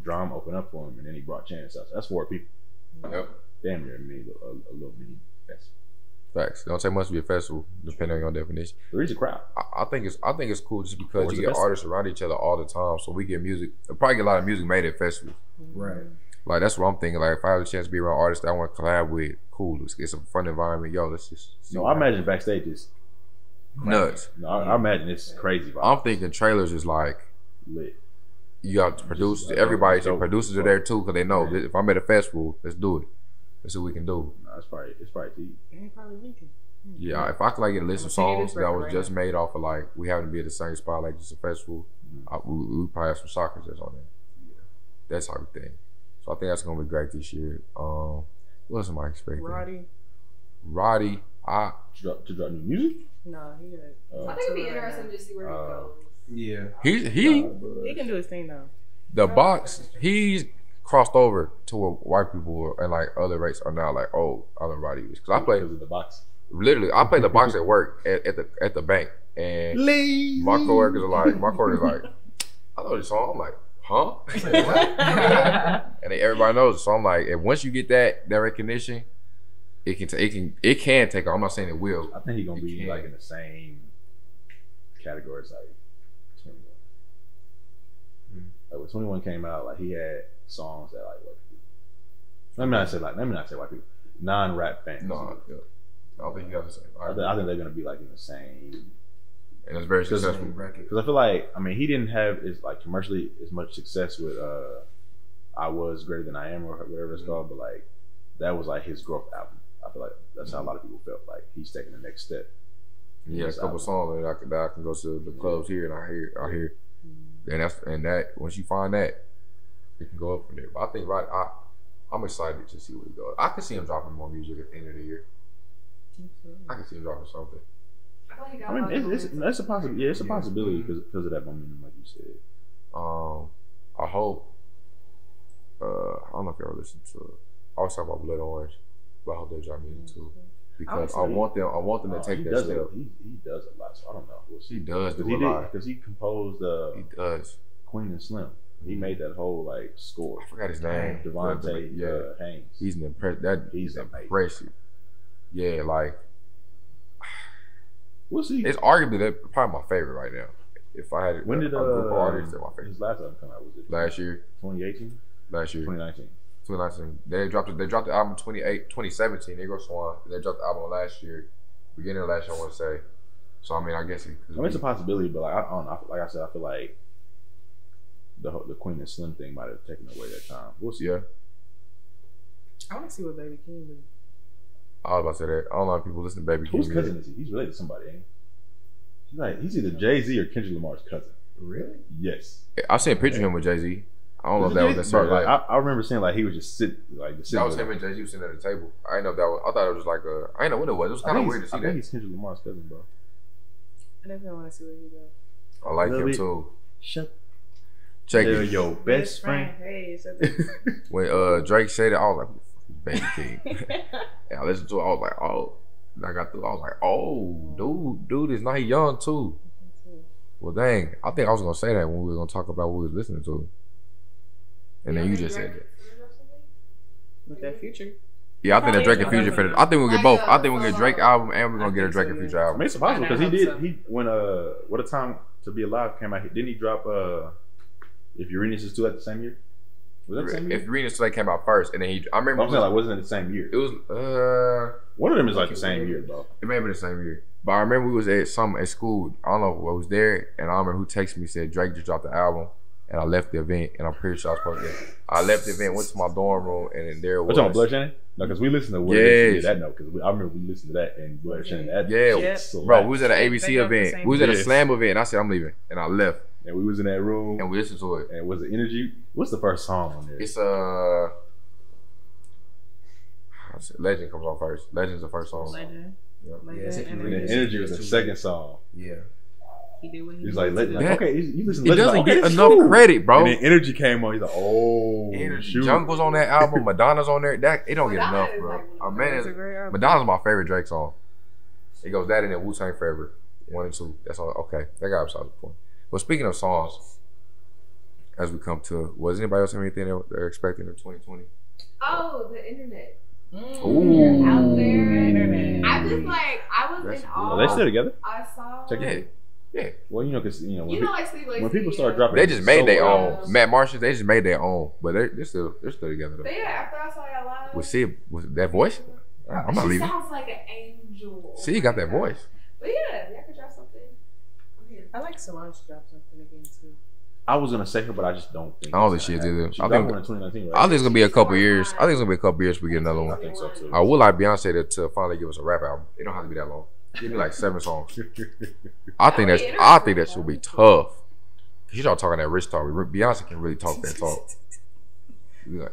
Drum open up for him, and then he brought Chance out. So that's 4 people. Yep. Damn near a little mini festival. Facts. Don't say much to be a festival, depending on your definition. There is a crowd. I think it's cool just because you get artists around each other all the time. So we get music. We'll probably get a lot of music made at festivals. Right. Like that's what I'm thinking. Like if I have a chance to be around artists that I want to collab with, cool. It's a fun environment. Yo, let's just. No, I imagine backstage is nuts. No, I imagine it's crazy. I'm thinking trailers is like lit. You got to produce. Everybody, producers are there too, because they know if I'm at a festival, let's do it. Let's see what we can do. No, it's probably deep. And probably weekend. Yeah, if I could like get a list of songs that was just made off of like we happen to be at the same spot like just a festival, we probably have some soccer that's on there. Yeah. That's how we think. So I think that's gonna be great this year. What else am I expecting? Roddy, to drop new music? No, he got. I think it'd be interesting to see where he goes. Yeah. He can do his thing though. The box, he's crossed over to where white people and like other races are now like, oh, I know Roddy is, because I play the box. Literally, I play the box at work at the bank, and my coworkers are like, I know this song. I'm like, huh? And then everybody knows it. So I'm like, and once you get that recognition, it can take off. I'm not saying it will. I think he's gonna be like in the same category as like 21. Like when 21 came out, like he had songs that like white people. Let me not say white people. Non-rap fans. No, yeah. I don't think he got the same. I think they're gonna be like in the same. And it's very successful. Because I feel like, he didn't have commercially as much success with I Was Greater Than I Am or whatever it's called, but like that was like his growth album. I feel like that's how a lot of people felt, like he's taking the next step. Yeah, a couple songs that I can go to the clubs here and I hear, and that once you find that, it can go up from there. But I think I'm excited to see where he goes. I can see him dropping more music at the end of the year. I can see him dropping something. It's a possibility. Yeah, it's a possibility because of that momentum, like you said. I hope. I don't know if y'all listen to. I was talking about Blood Orange, but I hope they drop music too, because I want them to take that step. He does a lot, so I don't know. We'll see. He does do a lot because he composed. He does. Queen and Slim. He made that whole like score. I forgot his name. Devontae Haynes. He's impressive. Yeah, like we'll see. It's arguably probably my favorite right now. If I had when did a group of artists that my favorite. His last album come out, was it last year? 2018. Last year. 2019. 2019. They dropped the album 2017. Negro Swan. They dropped the album last year, beginning of last year, I want to say. So I guess it's a possibility, but like I don't know. Like I said, I feel like the Queen and Slim thing might have taken away that time. We'll see. Yeah. I want to see what Baby King do. I was about to say that. I don't know if people listen to Baby King. Whose cousin is he? He's related to somebody, ain't he? He's either Jay-Z or Kendrick Lamar's cousin. Really? Yes. I seen a picture of him with Jay-Z. I don't know if that was necessarily bro, like, I remember seeing like he was just sitting like that was him and Jay-Z was sitting at the table. I didn't know if that was. I thought it was like a. I didn't know what it was. It was kind of weird to see I that. think he's Kendrick Lamar's cousin, bro. I definitely want to see what he does. I like him Love it. too. Shut. Check Tell it. your best friend. Hey, so When Drake said it, I was like, Baby King. And I listened to it. I was like, oh. And I got through. I was like, oh, dude is not young too. Well, dang. I think I was gonna say that when we were gonna talk about what we was listening to. And then you just said that. with that Future. Yeah, I think that Drake and Future for I think we'll get both. I think we'll get a Drake album and we're gonna get a Drake and Future I album. mean, it's possible because he when What a Time to Be Alive came out. Didn't he drop If Uranus is 2 at the same year? Was that the same year? If Uranus Today came out first, and then I remember. I'm saying like wasn't it the same year? It was one of them is like the same year, bro. It may have been the same year. But I remember we was at school. I don't know what was there, and I remember who texted me said Drake just dropped the album, and I left the event, and I'm pretty sure I was supposed to. I left the event, went to my dorm room, and then there was. What's on Blood Shannon? No, because we listened to that note because I remember we listened to that and Blood Shannon. That bro, we was at an ABC event. We was at a Slam event, and I said I'm leaving, and I left. And we was in that room, and we listened to it. And was the energy? What's the first song on there? It's Legend comes on first. Legend's the first song. Legend. Yep. And then Energy was the second song. Yeah. He did what he He's like, okay, you listen to Legend. He doesn't like, get okay, enough credit, bro. And then Energy came on. He's like, oh, Energy. Jungle's on that album. Madonna's on there. That it don't get enough, bro. Madonna's my favorite Drake song. It goes that and then Wu-Tang Forever 1 and 2. That's all. Okay, that got beside the point. But speaking of songs, as we come to, was anybody else have anything they're expecting in 2020? Oh, the internet. Ooh. Out there. Internet. I was like, I was in awe. Are they still together? I saw. Check it. Yeah. Well, because when people start dropping, they just made their own. Matt Marshall, they just made their own, but they're still together though. But yeah, after I saw y'all live. Was that voice? I'm not leaving. She sounds like an angel. See, you got that voice. But yeah, y'all could drop something. I like Solange to drop something again too. I was gonna say her, but I just don't think. I don't think she is either. I think one in 2019. Right? I think it's gonna be a couple years. I think it's gonna be a couple years before we get another one. I think so too. I would like Beyonce to finally give us a rap album. It don't have to be that long. Give me like 7 songs. I think that should be tough. She start talking that rich talk. Beyonce can really talk that talk,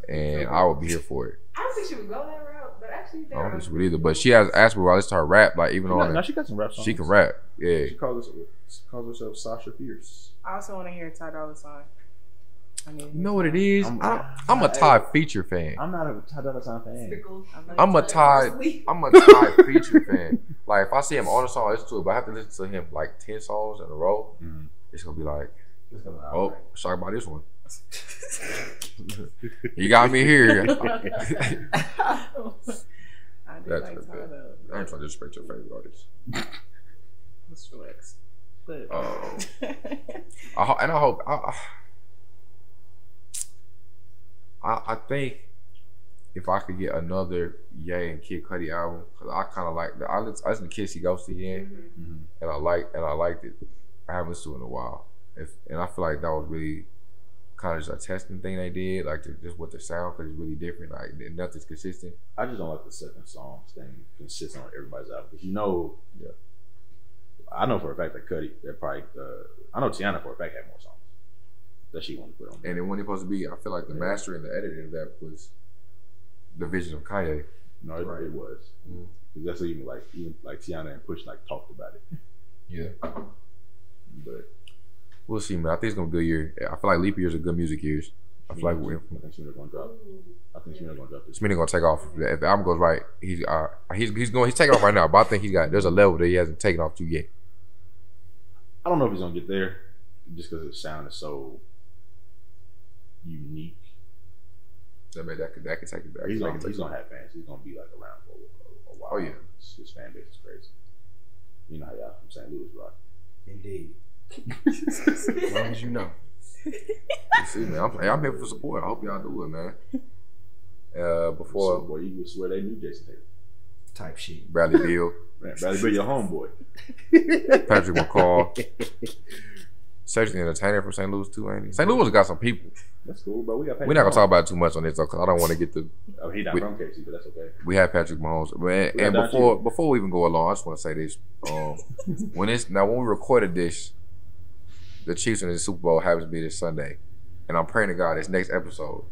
and I would be here for it. I don't think she would go that route, but actually, I don't think she would either. But she has asked me, "Well, let's start rap." Like even on. Now she got some rap songs. She can rap. Yeah. She calls herself Sasha Fierce. I also want to hear Ty Dolla $ign. You know what it is? I'm a Ty Feature fan. I'm not a Ty Dolla $ign fan. I'm a Ty Feature fan. Like if I see him on a song, I listen to it, but I have to listen to him like 10 songs in a row. Mm-hmm. It's gonna be like, oh, sorry about this one. You got me here. I ain't trying to disrespect your favorite artist. Let's relax. But I think if I could get another Ye and Kid Cudi album, because I kind of like I listened to Kiss He Goes to Yen, and I liked it. I haven't listened to it in a while, and I feel like that was really kind of just a testing thing they did, like just what the sound, because it's really different. Like nothing's consistent. I just don't like the second song staying consistent on everybody's album, because I know for a fact that Cudi, that probably I know Tiana for a fact had more songs that she wanted to put on. And it wasn't supposed to be. I feel like the mastering and the editing of that was the vision of Kanye. No, it was. Mm-hmm. That's even like Tiana and Push talked about it. Yeah. But we'll see, man. I think it's gonna be a good year. I feel like leap years are good music years. I feel like we're Smina's gonna drop. I think Smina's gonna drop this. Smina's gonna take off. If the album goes right, he's taking off right now. But I think there's a level that he hasn't taken off to yet. I don't know if he's gonna get there, just because his sound is so unique. That could take it back. He's gonna have fans. He's gonna be around for a while. Oh yeah, his fan base is crazy. You know how y'all from St. Louis rock. Indeed. As long as you know. You see, man, I'm here for support. I hope y'all do it, man. Before boy, you would swear they knew Jason Taylor. Type shit. Bradley Beal. Man, Bradley Beal, your homeboy. Patrick McCall. Cedric the Entertainer from St. Louis too, ain't he? St. Louis got some people. That's cool, but we got. We're not gonna talk about it too much on this though, because I don't want to get the. Oh, he's not from KC, but that's okay. We had Patrick Mahomes, and before we even go along, I just want to say this: when we recorded this, the Chiefs in the Super Bowl happens to be this Sunday, and I'm praying to God this next episode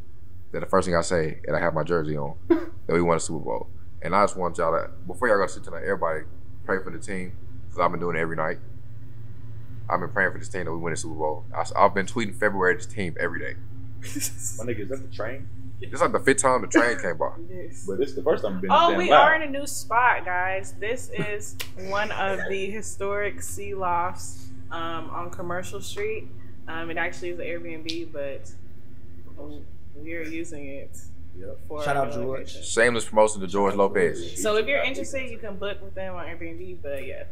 that the first thing I say, and I have my jersey on, that we won a Super Bowl. And I just want y'all to, before y'all go to sleep tonight, everybody pray for the team, because I've been doing it every night. I've been praying for this team that we win the Super Bowl. I've been tweeting February this team every day. My nigga, is that the train? It's like the 5th time the train came by. Yes. But this is the first time I've been. Oh, we are in a new spot, guys. This is one of the historic sea lofts on Commercial Street. It actually is an Airbnb, but we are using it. Yep. For Shout out George. location. Shameless promotion to George Lopez. So if you're interested, you can book with them on Airbnb. But yeah,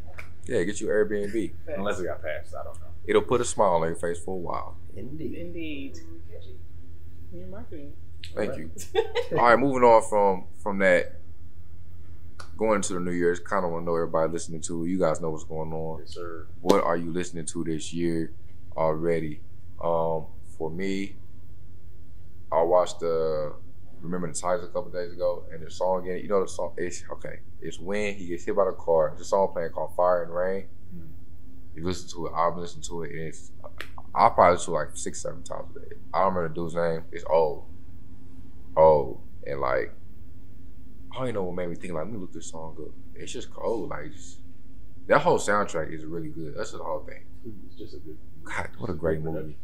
Get you Airbnb. Unless it got passed, I don't know. It'll put a smile on your face for a while. Indeed. You're marketing. Thank you. All right, moving on from that. Going into the new year, kind of want to know everybody listening to. You guys know what's going on. Yes, sir. What are you listening to this year already? For me, I watched Remember the Tigers a couple days ago, and the song again. You know the song? It's when he gets hit by the car. There's a song playing called "Fire and Rain." You listen to it. I've listened to it, and I'll probably listen to it like 6-7 times a day. I don't remember the dude's name. It's old, and like I don't even know what made me think. Like, let me look this song up. It's just cold. Like that whole soundtrack is really good. That's just the whole thing. It's just a good. God, what a great movie.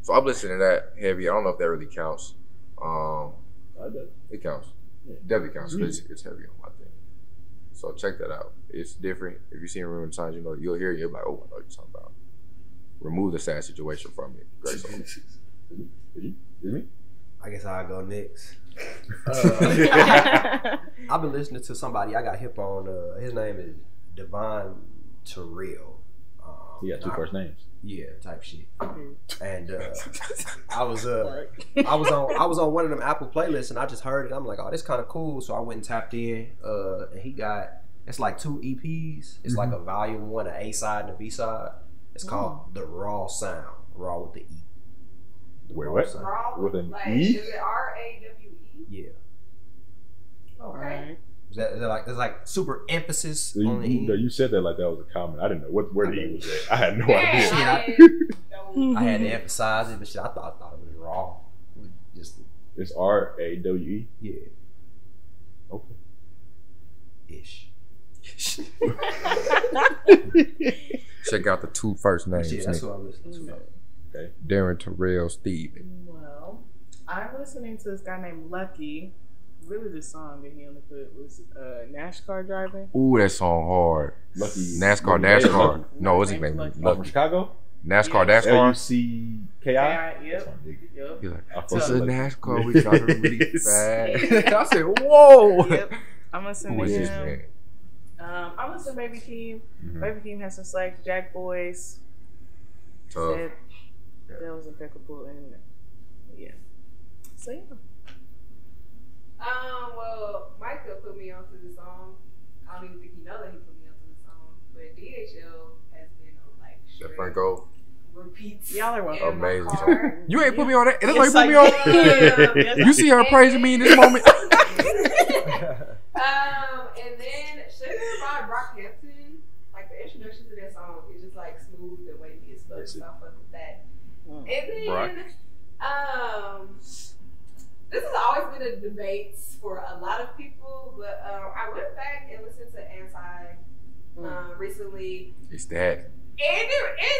So I'm listening to that heavy. I don't know if that really counts. It counts. Yeah. Definitely counts because it's heavy on my thing. So check that out. It's different. If you see him Remember the Times, you'll hear it. You'll be like, oh, I know what you're talking about. Remove the sad situation from it. Great song. Is me? I guess I'll go next. I've been listening to somebody I got hip on. His name is Devon Terrell. He got 2 first names. Yeah, type shit. And I was on one of them Apple playlists, and I just heard it. I'm like, oh, this kind of cool. So I went and tapped in, and he got, it's like 2 EPs. It's like a volume 1, an A side and a B side. It's called The Raw Sound. Raw with the E. Wait, what? Raw With an like, E? Is it RAWE? Yeah. Okay. Is that like there's like super emphasis You, on the E? you said that like that was a comment. I didn't know where the E was at. I had no Yeah, idea. I had to emphasize it, but shit, I thought it was raw. Just It's RAWE. yeah, Okay. ish. Check out the 2 first names. Yeah, that's what I'm listening to. Okay. Darren Terrell Steven. Well, I'm listening to this guy named Lucky. Really, the song that he only put was NASCAR driving. Ooh, that song hard. Lucky. NASCAR, Lucky. NASCAR. No, what's his Lucky. name? Lucky. From Lucky. Chicago? NASCAR, Yeah. NASCAR. LUCKI? Yep. Yep. He's like, I fuck it's a with Lucky. NASCAR. We driving really Yes. fast. I said, whoa. Yep. I'm listening Who to is this him. man? I'm listening to Baby Keem. Mm-hmm. Baby Keem has some slacks. Jack Boys. Tough. That was impeccable. And yeah. So yeah. Well, Micah put me onto the song. I don't even think he knows that he put me onto the song. But DHL has been on like That Franco. repeats. Y'all are welcome. in my Amazing car. song. You ain't put me on that. That's Yes, why you put me on. Yes, You see her praising me in this moment. And then Sugar by Brockhampton, like the introduction to that song is just like smooth and wavy as fuck. So I fuck with that. And then, this has always been a debate for a lot of people, but I went back and listened to Anti recently. It's that. And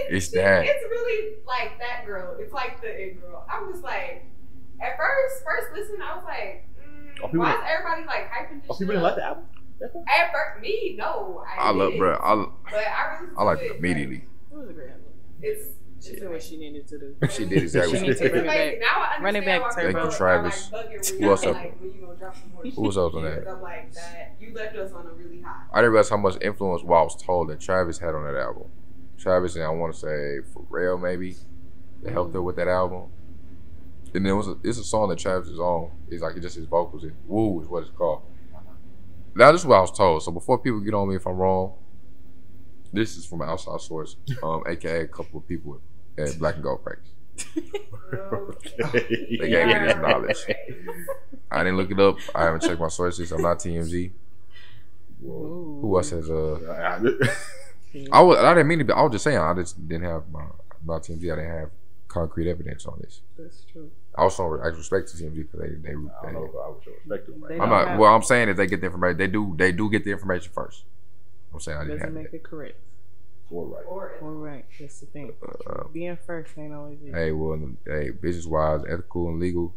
It's that. It's really like that girl. It's like the it girl. I'm just like, at first listen, I was like, why is everybody like hyping this Oh, shit people didn't up? like the album? At first, me, no. I love, didn't. bro. But I really I like listened it to immediately. It was a great album. She did what she needed to do. She did exactly She what she needs to did. bring it back. Now I Run it understand back, why Turbo. people Thank you, are, Travis. Like, bugging Who else Rihanna, up? like, when you gonna drop some more shit? Who else up on that? Because I'm like, that you left us on a really high. I didn't realize how much influence what I was told that Travis had on that album. Travis and I want to say Pharrell maybe that helped her with that album. And then it's a song that Travis is on. It's like just his vocals. Woo is what it's called. Now this is what I was told. So before people get on me if I'm wrong, This is from an outside source, aka a couple of people at Black and Gold practice. They gave me this knowledge. I didn't look it up. I haven't checked my sources. I'm not TMZ. Who else has I didn't mean to be. I was just saying. I just didn't have I'm not TMZ. I didn't have concrete evidence on this. That's true. I also respect the TMZ because they I don't know if I would show respect to them. Right? I'm not. Well, I'm saying if they get the information, they do get the information first. I'm saying I didn't Doesn't have make that. it correct. Or right. Or right. That's the thing. Being first ain't always it. Hey, well, hey, business wise, ethical and legal,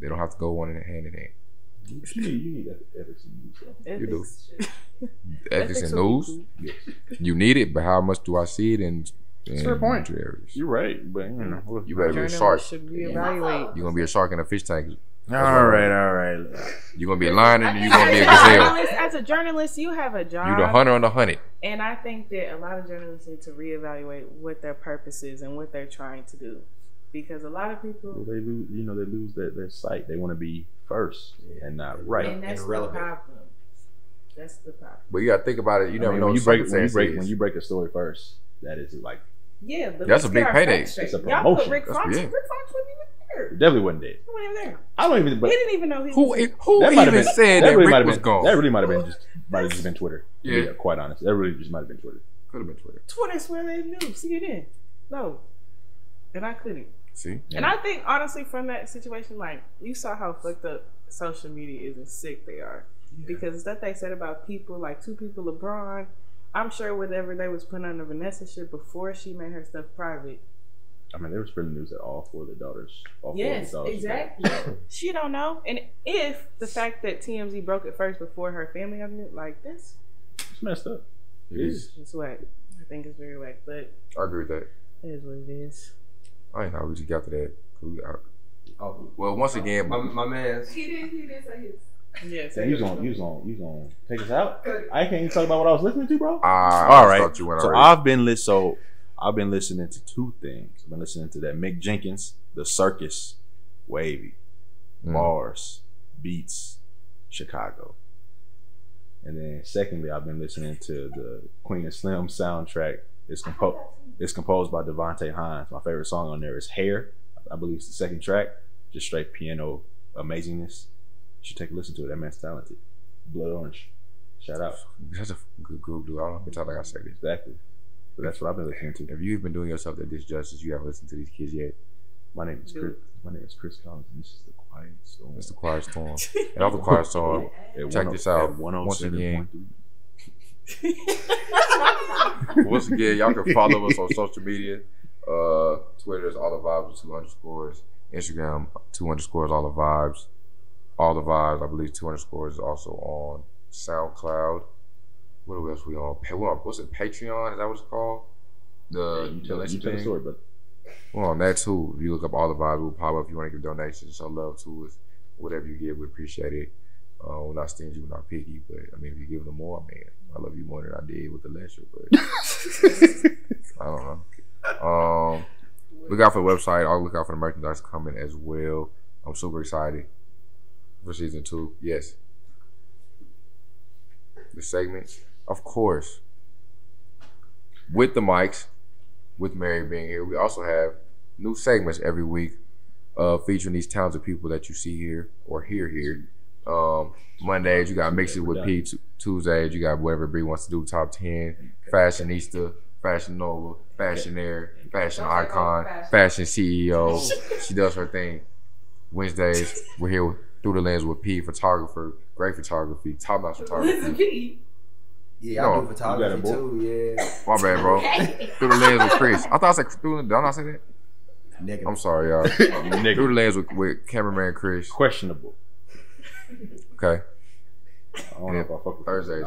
they don't have to go hand in hand. You need ethics in news. Ethics. You do. Ethics in will be news. cool. Yes. You need it, but how much do I see it in Fair point. areas? You're right, but you know, You better be a Journalists shark. should reevaluate. You're gonna be a shark in a fish tank. all right. You're gonna be a lion and you're gonna be a gazelle. As a journalist, you have a job. You the hunter on the hunted. And I think that a lot of journalists need to reevaluate what their purpose is and what they're trying to do. Because a lot of people... Well, they lose their sight. They want to be first and not right. And that's the relevant. problem. That's the problem. But you gotta think about it. You never know when what you break a story first. That is like Yeah, but That's let's a big get our payday. facts straight. It's a Y'all promotion. put Rick That's- Fox. yeah. Rick Fox wasn't even there. definitely wasn't dead. He wasn't even there. I don't even. But He didn't even know he Who was. even might have said that really might Rick have was been, gone? That really might have just been Twitter. Yeah. To be quite honest, that really just might have been Twitter. Could have been Twitter. Twitter's where they knew. CNN. No. And I couldn't. See? And I think, honestly, from that situation, like, you saw how fucked up social media is and sick they are. Because stuff they said about people, like 2 people, LeBron, I'm sure whatever they was putting on the Vanessa shit before she made her stuff private. I mean, they were spreading news that all 4 of the daughters. Yes, exactly. She don't know. And if the fact that TMZ broke it first before her family got it, like, that's It's messed up. It is. it's whack. I think it's very whack, but I agree with that. it is what it is. I ain't know we just got to that. Oh, Well, once again, my man. He didn't say his. Yeah, So you gonna take us out? I can't even talk about what I was listening to, bro. all right. So I've been listening to 2 things. I've been listening to that Mick Jenkins, The Circus, Wavy, Bars, Beats, Chicago. And then secondly, I've been listening to the Queen and Slim soundtrack. It's composed by Devontae Hines. My favorite song on there is Hair. I believe it's the 2nd track. Just straight piano amazingness. You should take a listen to it. That man's talented. Blood Orange. Shout out. That's a good group, dude. I don't know how many times I gotta say this. Exactly. But that's what I've been listening to. If you've been doing yourself that disjustice, you haven't listened to these kids yet. My name is Chris Collins, and this is The Quiet Storm. It's the Quiet Storm. And off the Quiet Storm, check this out. Once again, y'all can follow us on social media. Twitter is all the vibes with 2 underscores. Instagram 2 underscores all the vibes. All the vibes, I believe 2 underscores is also on SoundCloud. What else we on? What's it? Patreon? Is that what it's called? You tell the story, but We're on that too. If you look up all the vibes, we'll pop up. If you want to give donations, show love to us. Whatever you give, we appreciate it. We're not stingy, we're not picky, but I mean, if you give them more, man, I love you more than I did with the lesser. But I don't know. Look out for the website. I'll look out for the merchandise coming as well. I'm super excited for season 2. Yes, the segments, of course, with the mics, with Mary being here. We also have new segments every week, featuring these talented people that you see here or hear here. Mondays you got Mix It with P. Tuesdays you got whatever Bree wants to do. Top 10, Fashionista, Fashion Nova, Fashionaire, Fashion Icon, Fashion CEO. She does her thing. Wednesdays we're here Through the Lens with P. Photographer, great photography, top notch photography. Yeah, I do photography too. Yeah. My bad, bro. Through the Lens with Chris. I thought I said through. Did I not say that? Negative. I'm sorry, y'all. Through the Lens with cameraman Chris. questionable. Okay. I don't know if I fuck with Thursdays.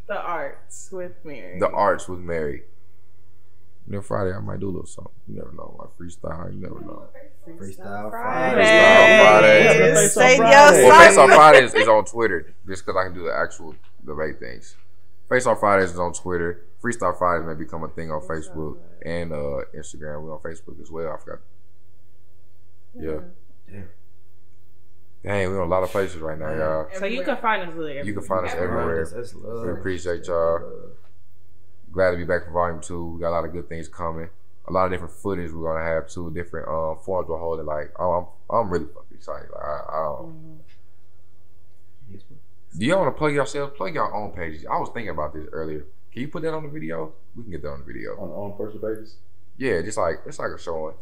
The Arts with Mary. The Arts with Mary. Then Friday I might do a little something. You never know. My freestyle, you never know. Freestyle Friday. Friday. Say Friday. your Well, Face song. Off Fridays is on Twitter just because I can do the right things. Face Off Fridays is on Twitter. Freestyle Fridays may become a thing on Facebook and Instagram. We're on Facebook as well. I forgot. Yeah. Dang, we're in a lot of places right now, y'all. So you can find us everywhere. You can find us everywhere. That's love. We appreciate y'all. Glad to be back for Volume 2. We got a lot of good things coming. A lot of different footage we're gonna have too. Different forms we're holding. Like, I'm really fucking excited. Like, I don't. Do y'all want to plug yourselves? Plug your own pages. I was thinking about this earlier. Can you put that on the video? We can get that on the video. On personal pages? Yeah, just like it's like a showing.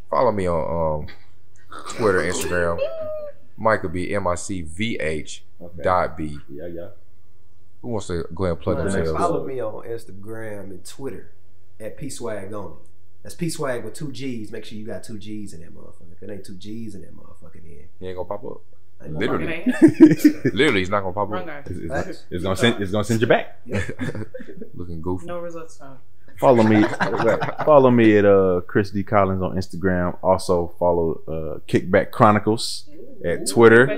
Follow me on Twitter, Instagram. Michael B, MICVH .B. Yeah. Who wants to go ahead and plug themselves? Follow me on Instagram and Twitter at PSwag only. That's PSwag with 2 G's. Make sure you got 2 G's in that motherfucker. If it ain't 2 G's in that motherfucker, then He ain't gonna pop up. Literally. Literally, he's not gonna pop Wrong up. guy. It's gonna send you back. Looking goofy. No results found. Follow me. Follow me at Chris D Collins on Instagram. Also follow Kickback Chronicles at Twitter,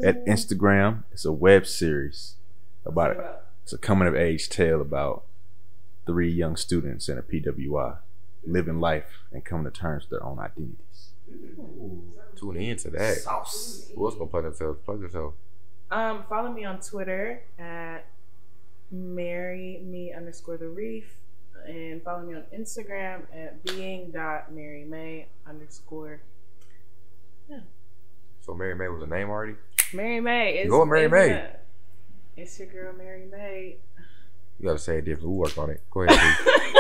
at Instagram. It's a web series about it. It's a coming of age tale about 3 young students in a PWI living life and coming to terms with their own identities. Tune in to that. Sauce. Who else gonna plug themselves? Plug yourself. Follow me on Twitter at marryme_the_reef and follow me on Instagram at being.marymay_. So Mary May was a name already? Mary May. Go with Mary May. It's your girl Mary May. You gotta say it different. We'll work on it. Go ahead, please.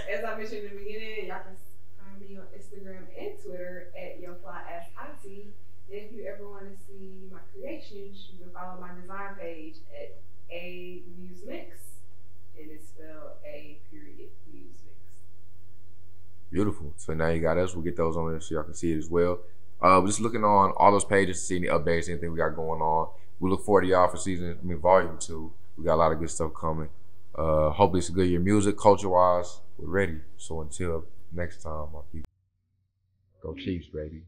As I mentioned in the beginning, y'all can find me on Instagram and Twitter at YoFlyAssIT. If you ever want to see my creations, you can follow my design page at AMuseMix, and it's spelled A.Musemix. Beautiful. So now you got us. We'll get those on there so y'all can see it as well. We're just looking on all those pages to see any updates, anything we got going on. We look forward to y'all for volume 2. We got a lot of good stuff coming. Hopefully it's a good year music, culture-wise. We're ready. So until next time, my people. Go Chiefs, baby.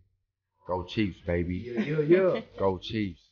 Go Chiefs, baby. Yeah. Go Chiefs.